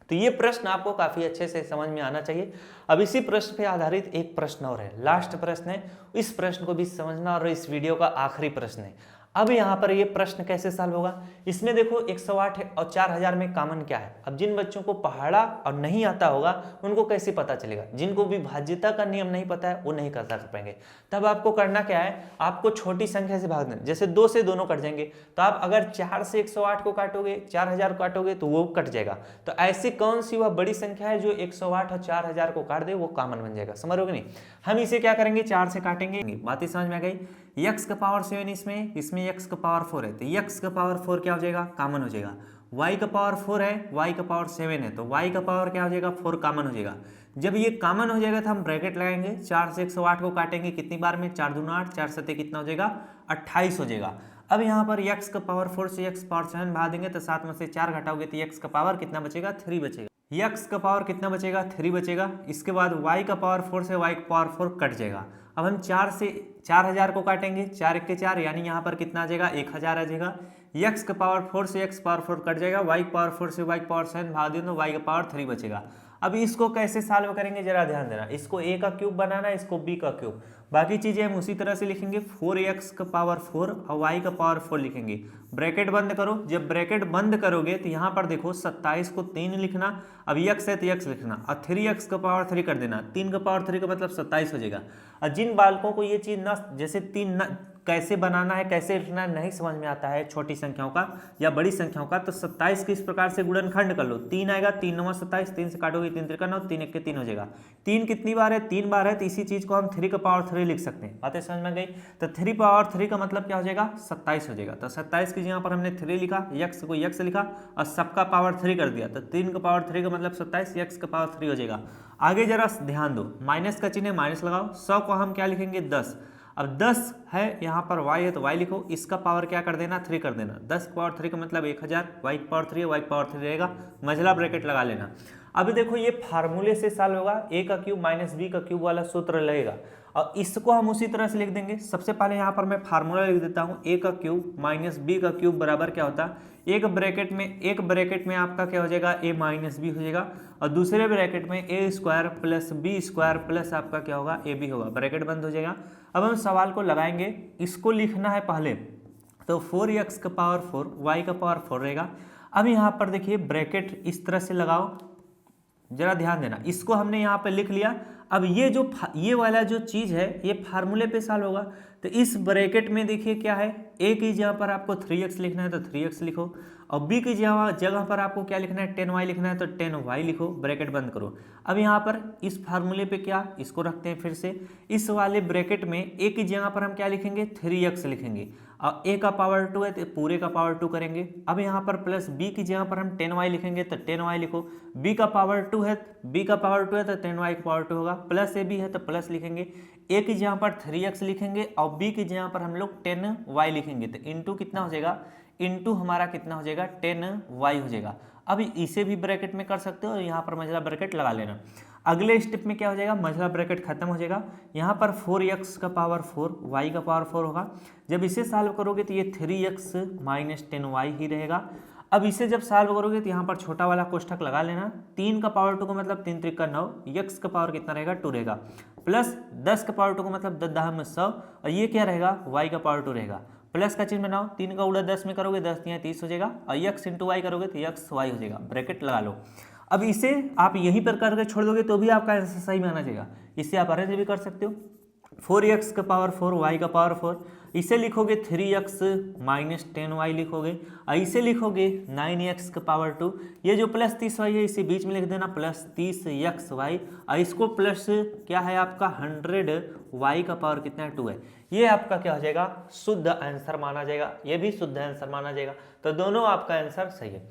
तो ये प्रश्न आपको काफी अच्छे से समझ में आना चाहिए। अब इसी प्रश्न पे आधारित एक प्रश्न और है, लास्ट प्रश्न है, इस प्रश्न को भी समझना और इस वीडियो का आखिरी प्रश्न है। अब यहाँ पर ये प्रश्न कैसे सॉल्व होगा, इसमें देखो 108 और 4000 में कॉमन क्या है। अब जिन बच्चों को पहाड़ा और नहीं आता होगा उनको कैसे पता चलेगा, जिनको विभाज्यता का नियम नहीं पता है वो नहीं कर पाएंगे। तब आपको करना क्या है, आपको छोटी संख्या से भाग देना, जैसे 2 से दोनों कट जाएंगे, तो आप अगर 4 से 108 को काटोगे, 4000 को काटोगे तो वो कट जाएगा। तो ऐसी कौन सी वह बड़ी संख्या है जो 108 और 4000 को काट दे, वो कॉमन बन जाएगा, समझ रहे हो कि नहीं। हम इसे क्या करेंगे, 4 से काटेंगे, बातें समझ में आ गई। x का पावर 7 इसमें x का पावर 4 है तो x का पावर 4 क्या हो जाएगा, कॉमन हो जाएगा। y का पावर 4 है, y का पावर 7 है तो y का पावर क्या हो जाएगा, 4 कॉमन हो जाएगा। जब ये कॉमन हो जाएगा तो हम ब्रैकेट लगाएंगे, 4 से 108 को काटेंगे कितनी बार में, 4 दूना 8, 4 सत्ते कितना हो जाएगा 28 हो जाएगा। अब यहाँ पर x का पावर 4 से x पावर 7 भाग देंगे तो 7 में से 4 घटाओगे तो x का पावर कितना बचेगा 3 बचेगा। x का पावर कितना बचेगा 3 बचेगा। इसके बाद y का पावर 4 से y का पावर 4 कट जाएगा। अब हम 4 से 4000 को काटेंगे, 4 1 के 4 यानी यहाँ पर कितना आ जाएगा 1000 आ जाएगा। x का पावर 4 से x पावर 4 कट जाएगा, y का पावर 4 से y का पावर 7 भाग दें तो y का पावर 3 बचेगा। अब इसको कैसे सॉल्व करेंगे जरा ध्यान देना, इसको a का क्यूब बनाना है, इसको b का क्यूब, बाकी चीजें हम उसी तरह से लिखेंगे। 4x का पावर 4 और y का पावर 4 लिखेंगे। ब्रैकेट बंद करो, जब ब्रैकेट बंद करोगे तो यहाँ पर देखो 27 को 3 लिखना, अब x है तो x लिखना और 3x का पावर 3 कर देना, 3 का पावर 3 का मतलब 27 हो जाएगा। और जिन बालकों को ये चीज ना जैसे 3 कैसे बनाना है कैसे लिखना है नहीं समझ में आता है छोटी संख्याओं का या बड़ी संख्याओं का, तो 27 के इस प्रकार से गुणनखंड कर लो। 3 आएगा, 3 9 27, 3 से काटोगे 3 3 9, 3 1 के 3 हो जाएगा। 3 कितनी बार है 3 बार है, तो इसी चीज को हम 3 का पावर 3 लिख सकते हैं। बातें समझ में गई। तो 3 पावर 3 का मतलब क्या हो जाएगा 27 हो जाएगा। तो 27 की जगह पर हमने 3 लिखा, x को x लिखा और सबका पावर 3 कर दिया, तो 3 का पावर 3 का मतलब 27, x का पावर 3 हो जाएगा। आगे जरा ध्यान दो, माइनस का चिन्ह माइनस लगाओ, 100 को हम क्या लिखेंगे 10। अब 10 है यहाँ पर y है तो y लिखो, इसका पावर क्या कर देना 3 कर देना, 10 का पावर 3 का मतलब 1000, y का पावर 3 है, y का पावर 3 रहेगा, मझला ब्रैकेट लगा लेना। अभी देखो ये फार्मूले से सॉल्व होगा, a का क्यूब माइनस b का क्यूब वाला सूत्र लगेगा और इसको हम उसी तरह से लिख देंगे। सबसे पहले यहाँ पर मैं फार्मूला लिख देता हूँ, a का क्यूब माइनस b का क्यूब बराबर क्या होता है, एक ब्रैकेट में आपका क्या हो जाएगा a माइनस बी हो जाएगा और दूसरे ब्रैकेट में a square plus b square plus आपका क्या होगा a b होगा, ब्रैकेट बंद हो जाएगा। अब हम सवाल को लगाएंगे, इसको लिखना है पहले तो 4x का पावर 4 y का पावर 4 रहेगा। अब यहाँ पर देखिए ब्रैकेट इस तरह से लगाओ, जरा ध्यान देना, इसको हमने यहाँ पे लिख लिया। अब ये वाला जो चीज है ये फार्मूले पे सॉल्व होगा, तो इस ब्रैकेट में देखिए क्या है, a की जगह पर आपको 3x लिखना है तो 3x लिखो और b की जगह पर आपको क्या लिखना है 10y लिखना है तो 10y लिखो, ब्रैकेट बंद करो। अब यहाँ पर इस फार्मूले पे क्या इसको रखते हैं फिर से, इस वाले ब्रैकेट में a की जगह पर हम क्या लिखेंगे 3x लिखेंगे और a का पावर 2 है तो पूरे का पावर 2 करेंगे। अब यहाँ पर प्लस b की जगह पर हम 10y लिखेंगे तो 10y लिखो, b का पावर 2 है तो 10y का पावर 2 होगा, प्लस ab है तो प्लस लिखेंगे, a की जगह पर 3x लिखेंगे और b की जगह पर हम लोग 10y लिखेंगे तो इंटू कितना हो जाएगा, इंटू हमारा कितना हो जाएगा 10y हो जाएगा। अब इसे भी ब्रैकेट में कर सकते हो और यहाँ पर मझला ब्रैकेट लगा लेना। अगले स्टेप में क्या हो जाएगा, मझला ब्रैकेट खत्म हो जाएगा, यहाँ पर 4x का पावर 4 y का पावर 4 होगा। जब इसे सॉल्व करोगे तो ये 3x माइनस 10y ही रहेगा। अब इसे जब सॉल्व करोगे तो यहाँ पर छोटा वाला कोष्ठक लगा लेना, 3 का पावर 2 का मतलब 3 3 का 9, x का पावर कितना रहेगा 2 रहेगा, प्लस 10 का पावर 2 का मतलब 10 10 में 100 और ये क्या रहेगा y का पावर 2 रहेगा। प्लस का चिन्ह बनाओ, 3 का उड़ा 10 में करोगे 10 यहाँ 30 हो जाएगा और x इंटू वाई करोगे तो x y हो जाएगा, ब्रैकेट लगा लो। अब इसे आप यहीं पर करके छोड़ दोगे तो भी आपका आंसर सही में आना चाहिए। इसे आप अरेंज भी कर सकते हो, 4x का पावर 4 y का पावर 4, इसे लिखोगे 3x माइनस 10y लिखोगे और इसे लिखोगे 9x का पावर 2, ये जो प्लस 30y है इसे बीच में लिख देना प्लस 30xy और इसको प्लस क्या है आपका 100y का पावर कितना है 2 है। ये आपका क्या हो जाएगा शुद्ध आंसर माना जाएगा, ये भी शुद्ध आंसर माना जाएगा, तो दोनों आपका आंसर सही है।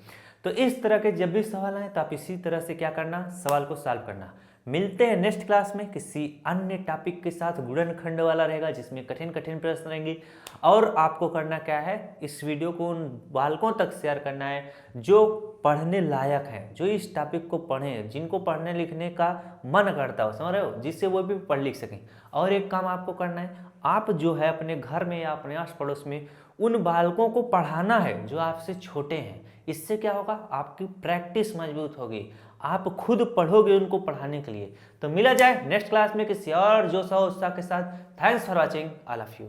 तो इस तरह के जब भी सवाल आए तो आप इसी तरह से क्या करना, सवाल को सॉल्व करना। मिलते हैं नेक्स्ट क्लास में किसी अन्य टॉपिक के साथ, गुणनखंड वाला रहेगा जिसमें कठिन कठिन प्रश्न रहेंगे। और आपको करना क्या है, इस वीडियो को उन बालकों तक शेयर करना है जो पढ़ने लायक है, जो इस टॉपिक को पढ़ें, जिनको पढ़ने लिखने का मन करता हो, समझ रहे हो, जिससे वो भी पढ़ लिख सकें। और एक काम आपको करना है, आप जो है अपने घर में या अपने आस पड़ोस में उन बालकों को पढ़ाना है जो आपसे छोटे हैं। इससे क्या होगा, आपकी प्रैक्टिस मजबूत होगी, आप खुद पढ़ोगे उनको पढ़ाने के लिए। तो मिला जाए नेक्स्ट क्लास में किसी और जोश और उत्साह के साथ। Thanks for watching, all of you.